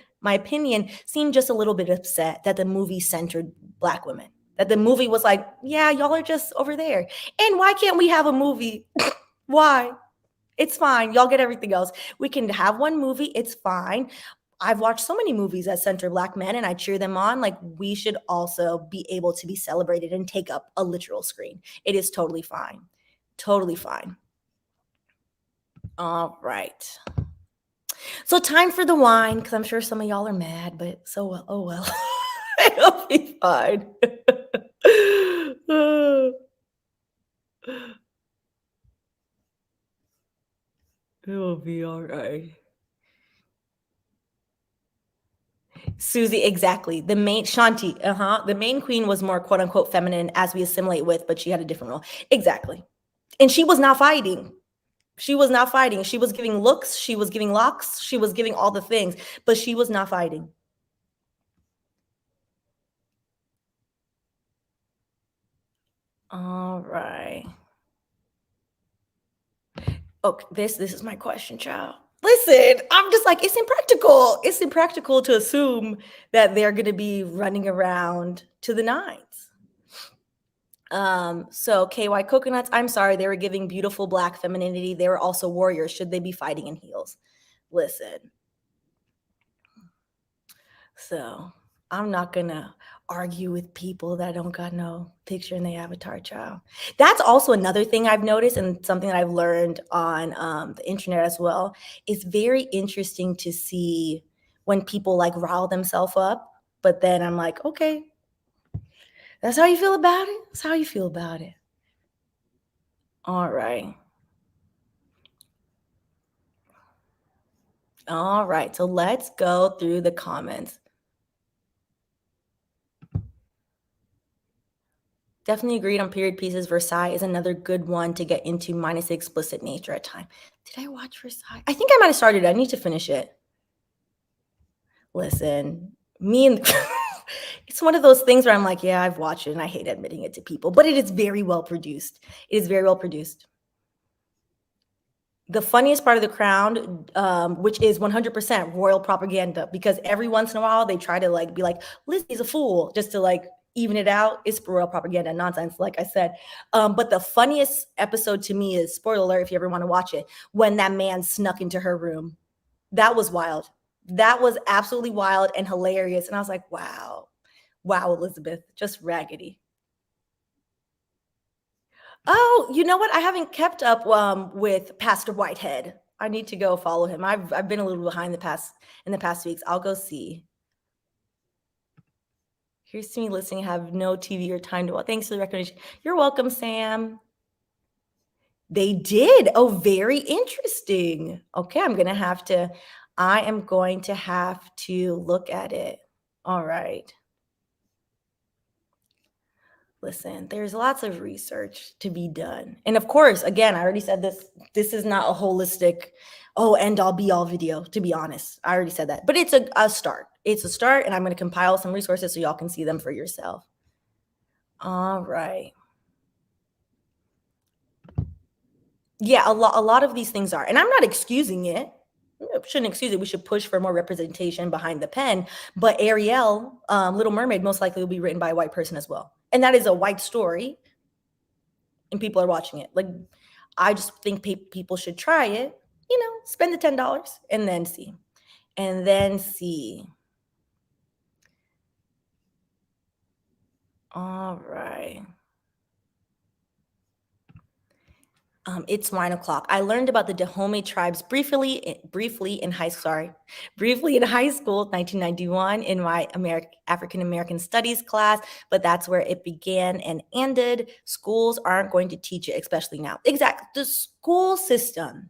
seemed just a little bit upset that the movie centered Black women. That the movie was like, yeah, y'all are just over there. And why can't we have a movie? Why? It's fine. Y'all get everything else. We can have one movie. It's fine. I've watched so many movies that center Black men and I cheer them on. Like, we should also be able to be celebrated and take up a literal screen. It is totally fine. Totally fine. All right. So time for the wine, because I'm sure some of y'all are mad, but oh well. It'll be fine. It will be all right. Susie, exactly. The main Shanti, the main queen was more quote unquote feminine, as we assimilate with, but she had a different role. Exactly. And she was not fighting. She was not fighting. She was giving looks. She was giving locks. She was giving all the things, but she was not fighting. All right. Okay, this is my question, child. Listen, I'm just like, it's impractical. It's impractical to assume that they're going to be running around to the nines. So KY Coconuts, I'm sorry, they were giving beautiful Black femininity. They were also warriors. Should they be fighting in heels? Listen. So I'm not gonna argue with people that don't got no picture in the avatar, child. That's also another thing I've noticed, and something that I've learned on the internet as well. It's very interesting to see when people like rile themselves up, but then I'm like, okay, that's how you feel about it? That's how you feel about it. All right. All right, so let's go through the comments. Definitely agreed on period pieces. Versailles is another good one to get into, minus the explicit nature at time. Did I watch Versailles? I think I might have started it. I need to finish it. Listen, it's one of those things where I'm like, yeah, I've watched it and I hate admitting it to people, but it is very well produced. It is very well produced. The funniest part of The Crown, which is 100% royal propaganda, because every once in a while they try to like be like, Lizzie's a fool, just to like even it out. It's royal propaganda nonsense, like I said. But the funniest episode to me is, spoiler alert if you ever want to watch it, when that man snuck into her room. That was wild. That was absolutely wild and hilarious. And I was like, wow, Elizabeth, just raggedy. Oh, you know what? I haven't kept up with Pastor Whitehead. I need to go follow him. I've been a little behind in the past weeks. I'll go see. Here's to me listening, have no TV or time to watch. Thanks for the recognition. You're welcome, Sam. They did. Oh, very interesting. Okay, I am going to have to look at it. All right. Listen, there's lots of research to be done. And of course, again, I already said this is not a holistic, end all be all video, to be honest. I already said that, but it's a start. It's a start, and I'm going to compile some resources so y'all can see them for yourself. All right. Yeah, a lot of these things are, and I'm not excusing it. We shouldn't excuse it. We should push for more representation behind the pen. But Ariel, Little Mermaid, most likely will be written by a white person as well, and that is a white story, and people are watching it. Like, I just think people should try it. Spend the $10 and then see, and then see. All right. It's wine o'clock. I learned about the Dahomey tribes briefly in high school, 1991, in my African American Studies class. But that's where it began and ended. Schools aren't going to teach it, especially now. Exactly. The school system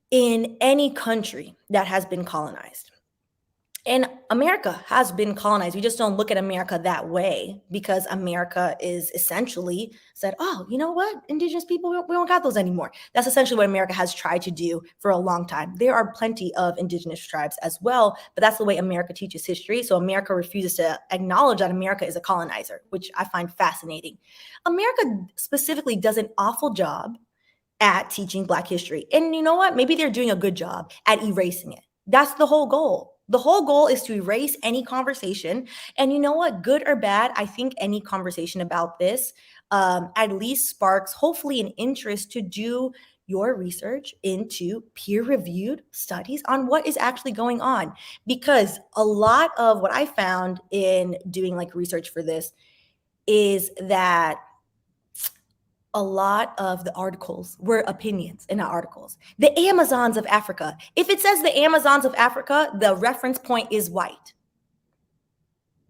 in any country that has been colonized. And America has been colonized. We just don't look at America that way, because America is essentially said, oh, you know what? Indigenous people, we don't got those anymore. That's essentially what America has tried to do for a long time. There are plenty of indigenous tribes as well, but that's the way America teaches history. So America refuses to acknowledge that America is a colonizer, which I find fascinating. America specifically does an awful job at teaching Black history. And you know what? Maybe they're doing a good job at erasing it. That's the whole goal. The whole goal is to erase any conversation. And you know what? Good or bad, I think any conversation about this at least sparks, hopefully, an interest to do your research into peer-reviewed studies on what is actually going on. Because a lot of what I found in doing research for this is that a lot of the articles were opinions and not articles. The Amazons of Africa. If it says the Amazons of Africa, the reference point is white.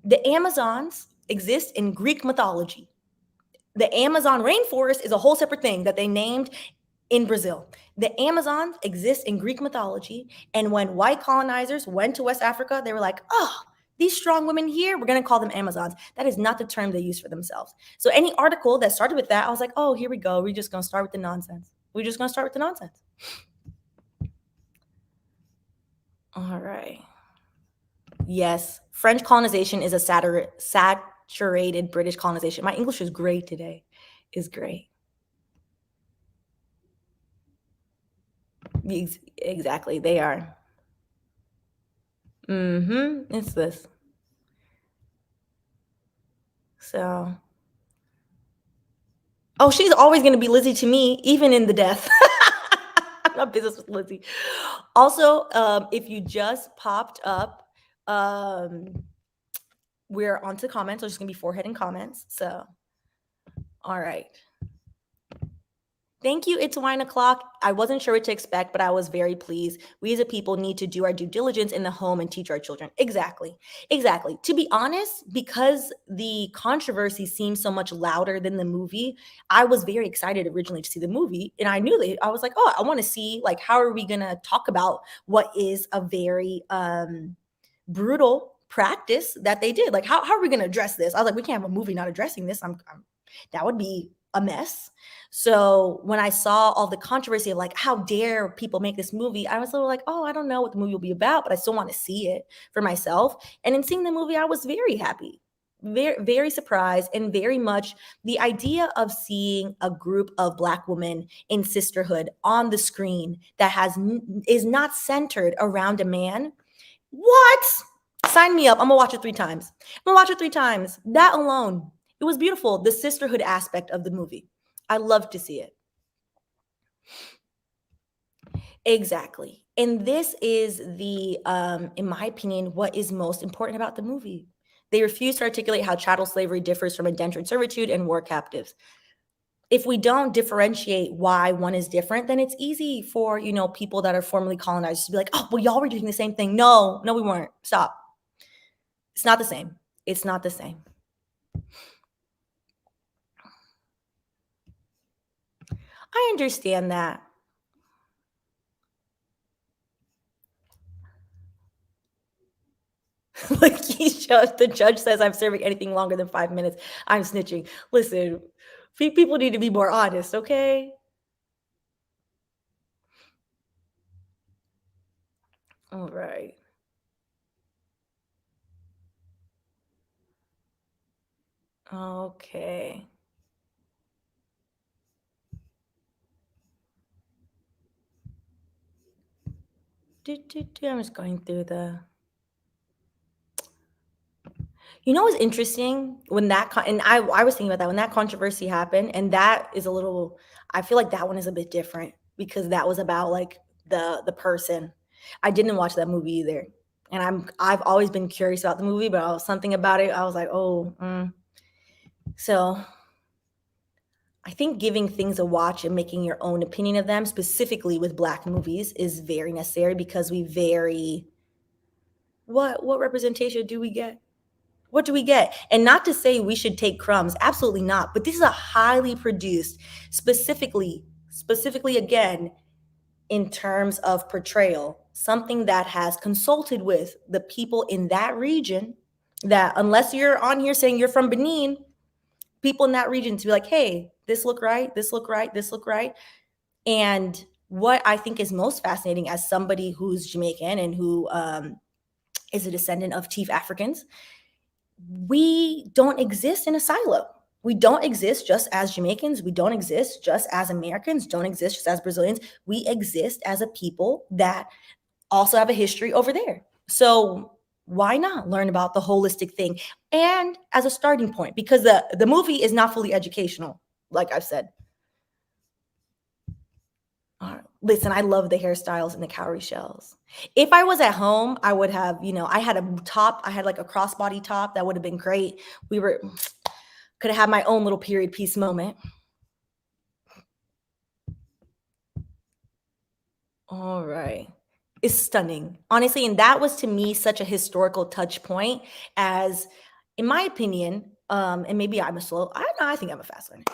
The Amazons exist in Greek mythology. The Amazon rainforest is a whole separate thing that they named in Brazil. The Amazons exist in Greek mythology. And when white colonizers went to West Africa, they were like, oh, these strong women here, we're going to call them Amazons. That is not the term they use for themselves. So any article that started with that, I was like, oh, here we go. We're just going to start with the nonsense. All right. Yes. French colonization is a saturated British colonization. My English is great today. Is great. Exactly. They are. It's this. So, oh, she's always going to be Lizzie to me, even in the death. I'm not business with Lizzie. Also, if you just popped up, we're on to comments. So it's just going to be forehead and comments. So, all right. Thank you. It's wine o'clock. I wasn't sure what to expect, but I was very pleased. We as a people need to do our due diligence in the home and teach our children. Exactly. To be honest, because the controversy seems so much louder than the movie, I was very excited originally to see the movie. And I knew that I was like, oh, I want to see, how are we going to talk about what is a very brutal practice that they did? How are we going to address this? I was like, we can't have a movie not addressing this. That would be a mess. So when I saw all the controversy of how dare people make this movie, I was a little like, oh, I don't know what the movie will be about, but I still want to see it for myself. And in seeing the movie, I was very happy, very, very surprised, and very much the idea of seeing a group of Black women in sisterhood on the screen that is not centered around a man. What? Sign me up. I'm gonna watch it 3 times. That alone. It was beautiful, the sisterhood aspect of the movie. I love to see it. Exactly. And this is the, in my opinion, what is most important about the movie. They refuse to articulate how chattel slavery differs from indentured servitude and war captives. If we don't differentiate why one is different, then it's easy for, people that are formerly colonized to be like, oh, well, y'all were doing the same thing. No, we weren't. Stop. It's not the same. I understand that. The judge says I'm serving anything longer than 5 minutes, I'm snitching. Listen, people need to be more honest, okay? All right. Okay. I'm just going through the. You know what's interesting when and I was thinking about that when that controversy happened, and that is a little. I feel like that one is a bit different because that was about like the person. I didn't watch that movie either, and I've always been curious about the movie, but something about it I was like, oh, so. I think giving things a watch and making your own opinion of them, specifically with Black movies, is very necessary because we vary. What representation do we get? What do we get? And not to say we should take crumbs, absolutely not. But this is a highly produced, specifically again, in terms of portrayal, something that has consulted with the people in that region. That unless you're on here saying you're from Benin, people in that region to be like, hey, this look right, this look right, this look right. And what I think is most fascinating as somebody who's Jamaican and who is a descendant of Chief Africans, we don't exist in a silo. We don't exist just as Jamaicans. We don't exist just as Americans, don't exist just as Brazilians. We exist as a people that also have a history over there. So why not learn about the holistic thing? And as a starting point, because the movie is not fully educational, like I've said. Listen, I love the hairstyles and the cowrie shells. If I was at home, I would have, I had a top, I had like a crossbody top. That would have been great. Could have had my own little period piece moment. All right. It's stunning, honestly. And that was to me such a historical touch point as, in my opinion, and maybe I'm I think I'm a fast learner.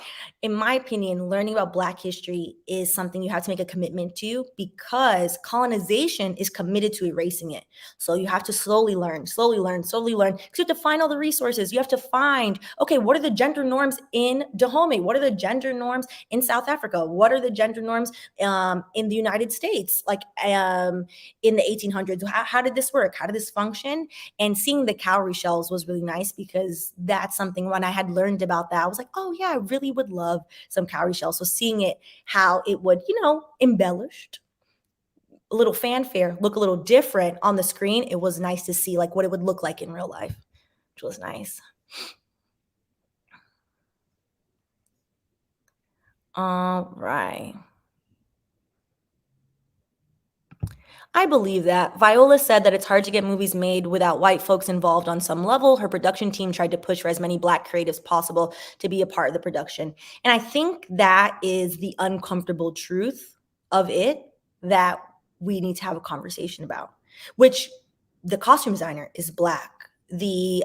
In my opinion, learning about Black history is something you have to make a commitment to because colonization is committed to erasing it. So you have to slowly learn, because you have to find all the resources. You have to find, okay, what are the gender norms in Dahomey? What are the gender norms in South Africa? What are the gender norms in the United States? Like in the 1800s, how did this work? How did this function? And seeing the cowrie shells was really nice because that's something when I had learned about that, I was like, oh yeah, I really would love some cowrie shells. So seeing it, how it would, embellished, a little fanfare, look a little different on the screen. It was nice to see like what it would look like in real life, which was nice. All right. I believe that. Viola said that it's hard to get movies made without white folks involved on some level. Her production team tried to push for as many Black creatives possible to be a part of the production. And I think that is the uncomfortable truth of it that we need to have a conversation about, which the costume designer is Black. The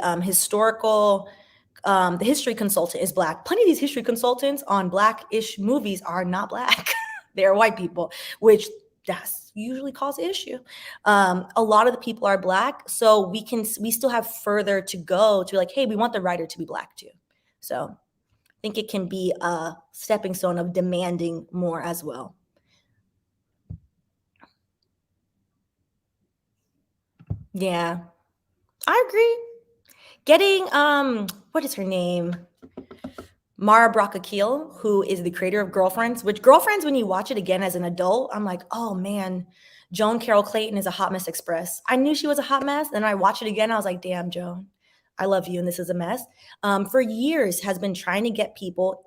the history consultant is Black. Plenty of these history consultants on Black-ish movies are not Black. They're white people, which that's usually cause issue. A lot of the people are Black, so we still have further to go to like, hey, we want the writer to be Black too. So I think it can be a stepping stone of demanding more as well. Yeah, I agree. Getting what is her name? Mara Brock-Akil, who is the creator of Girlfriends, which Girlfriends, when you watch it again as an adult, I'm like, oh man, Joan Carroll Clayton is a hot mess express. I knew she was a hot mess. And I watched it again. I was like, damn, Joan, I love you. And this is a mess. For years has been trying to get people.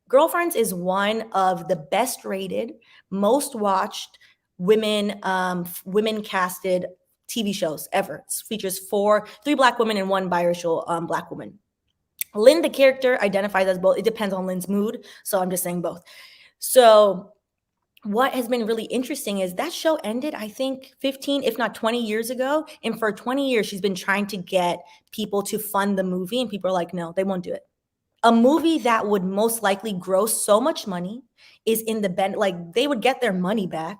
Girlfriends is one of the best rated, most watched women casted TV shows ever. It features 3 Black women and 1 biracial Black woman. Lynn, the character, identifies as both. It depends on Lynn's mood. So I'm just saying both. So what has been really interesting is that show ended, I think, 15, if not 20 years ago. And for 20 years, she's been trying to get people to fund the movie. And people are like, no, they won't do it. A movie that would most likely gross so much money is in the like they would get their money back.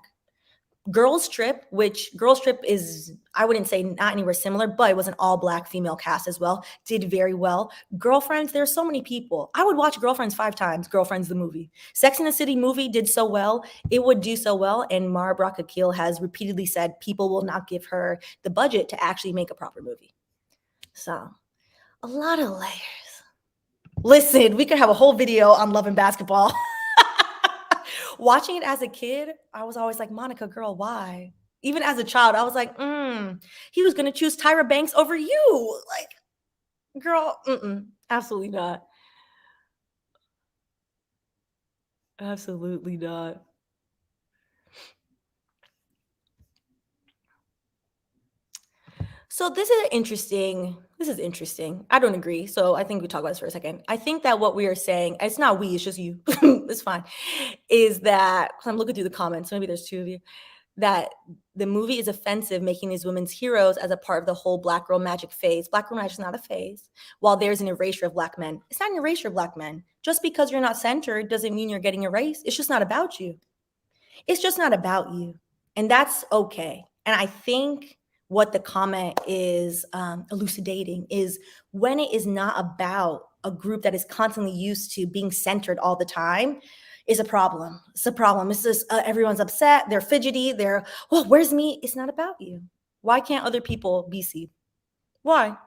Girls Trip is, I wouldn't say not anywhere similar, but it was an all Black female cast as well. Did very well. Girlfriends, there's so many people. I would watch Girlfriends 5 times. Girlfriends, the movie. Sex and the City movie did so well. It would do so well. And Mara Brock-Akil has repeatedly said people will not give her the budget to actually make a proper movie. So a lot of layers. Listen, we could have a whole video on love and basketball. Watching it as a kid, I was always like, Monica, girl, why? Even as a child, I was like, he was going to choose Tyra Banks over you. Like, girl, absolutely not. Absolutely not. So this is interesting. I don't agree. So I think we talk about this for a second. I think that what we are saying, it's not we, it's just you. It's fine. Is that, I'm looking through the comments, maybe there's two of you, that the movie is offensive, making these women's heroes as a part of the whole Black girl magic phase. Black girl magic is not a phase, while there's an erasure of Black men. It's not an erasure of Black men. Just because you're not centered doesn't mean you're getting erased. It's just not about you. It's just not about you. And that's okay. And I think what the comment is elucidating is when it is not about a group that is constantly used to being centered all the time is a problem. It's a problem. It's just everyone's upset. They're fidgety. They're, well, where's me? It's not about you. Why can't other people be seen? Why?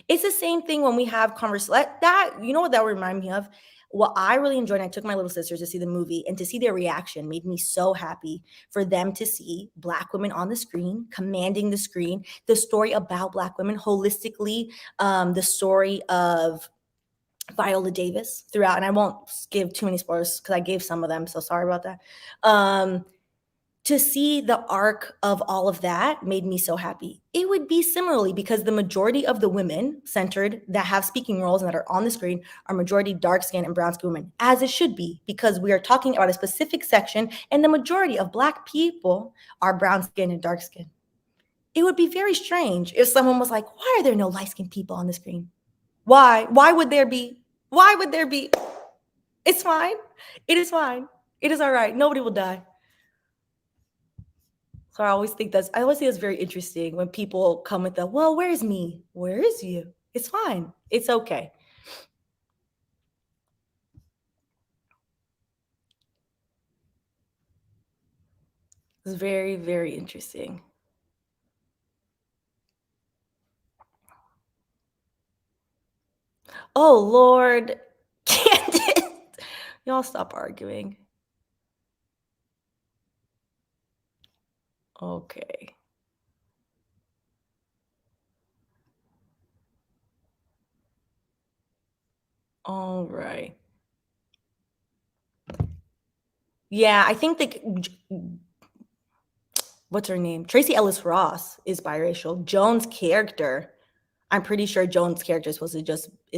It's the same thing when we have conversations. That, you know what that would remind me of? What I really enjoyed, I took my little sisters to see the movie, and to see their reaction made me so happy for them to see Black women on the screen, commanding the screen, the story about Black women holistically, the story of Viola Davis throughout. And I won't give too many spoilers because I gave some of them, so sorry about that. To see the arc of all of that made me so happy. It would be similarly because the majority of the women centered that have speaking roles and that are on the screen are majority dark-skinned and brown-skinned women, as it should be, because we are talking about a specific section and the majority of Black people are brown-skinned and dark-skinned. It would be very strange if someone was like, why are there no light-skinned people on the screen? Why? Why would there be? Why would there be? It's fine. It is fine. It is all right. Nobody will die. So I always think that's very interesting when people come with the, well, where's me? Where is you? It's fine. It's okay. It's very, very interesting. Oh, Lord. Candace. Y'all stop arguing. Okay. All right. Yeah, I think what's her name? Tracee Ellis Ross is biracial. Joan's character, I'm pretty sure Joan's character is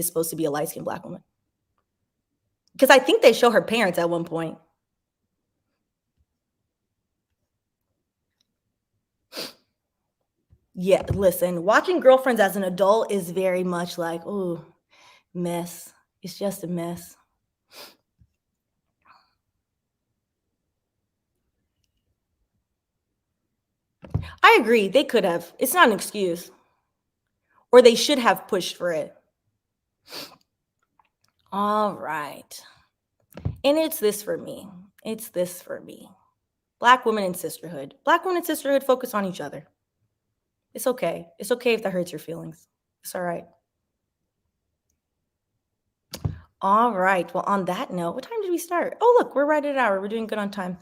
supposed to be a light-skinned Black woman. Because I think they show her parents at one point. Yeah, listen, watching Girlfriends as an adult is very much like, ooh, mess. It's just a mess. I agree. They could have. It's not an excuse. Or they should have pushed for it. All right. And it's this for me. Black women in sisterhood. Black women in sisterhood focus on each other. It's okay. It's okay if that hurts your feelings. It's all right. All right. Well, on that note, what time did we start? Oh, look, we're right at an hour. We're doing good on time.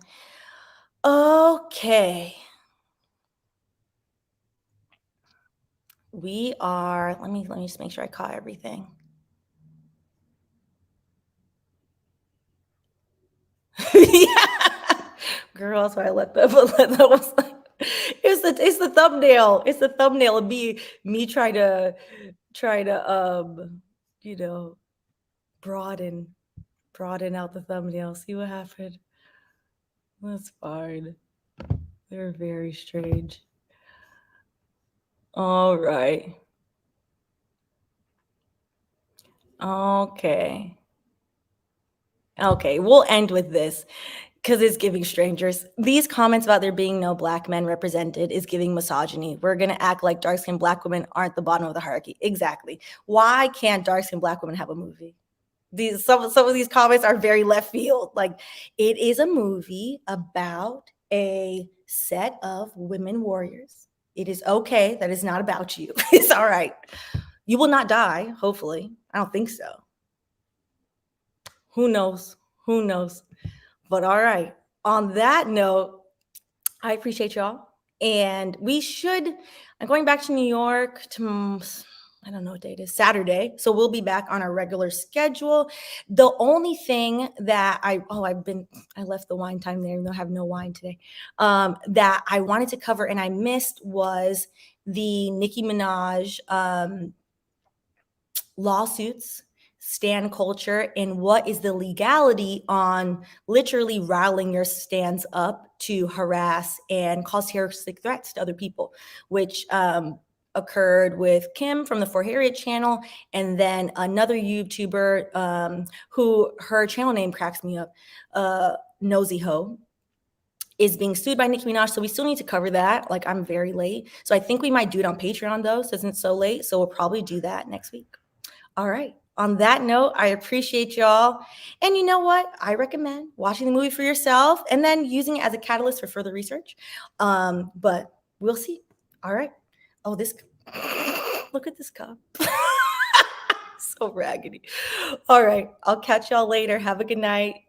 Okay. We are, let me just make sure I caught everything. Yeah. Girl, that's why I let that was like, it's the thumbnail. It's the thumbnail of me trying to broaden out the thumbnail. See what happened? That's fine. They're very strange. All right. Okay, we'll end with this because it's giving strangers. These comments about there being no Black men represented is giving misogyny. We're going to act like dark-skinned Black women aren't the bottom of the hierarchy. Exactly. Why can't dark-skinned Black women have a movie? Some of these comments are very left field. Like, it is a movie about a set of women warriors. It is okay. That is not about you. It's all right. You will not die, hopefully. I don't think so. Who knows? Who knows? But all right. On that note, I appreciate y'all. And I'm going back to New York to, I don't know what day it is, Saturday. So we'll be back on our regular schedule. The only thing that I left the wine time there, even though I have no wine today, that I wanted to cover and I missed was the Nicki Minaj lawsuits, stan culture, and what is the legality on literally riling your stans up to harass and cause terroristic threats to other people, which occurred with Kim from the For Harriet channel, and then another YouTuber who her channel name cracks me up, Nosy Ho, is being sued by Nicki Minaj. So we still need to cover that. Like, I'm very late. So I think we might do it on Patreon though, so it's so late. So we'll probably do that next week. All right. On that note, I appreciate y'all. And you know what? I recommend watching the movie for yourself and then using it as a catalyst for further research. But we'll see. All right. Oh, look at this cup. So raggedy. All right. I'll catch y'all later. Have a good night.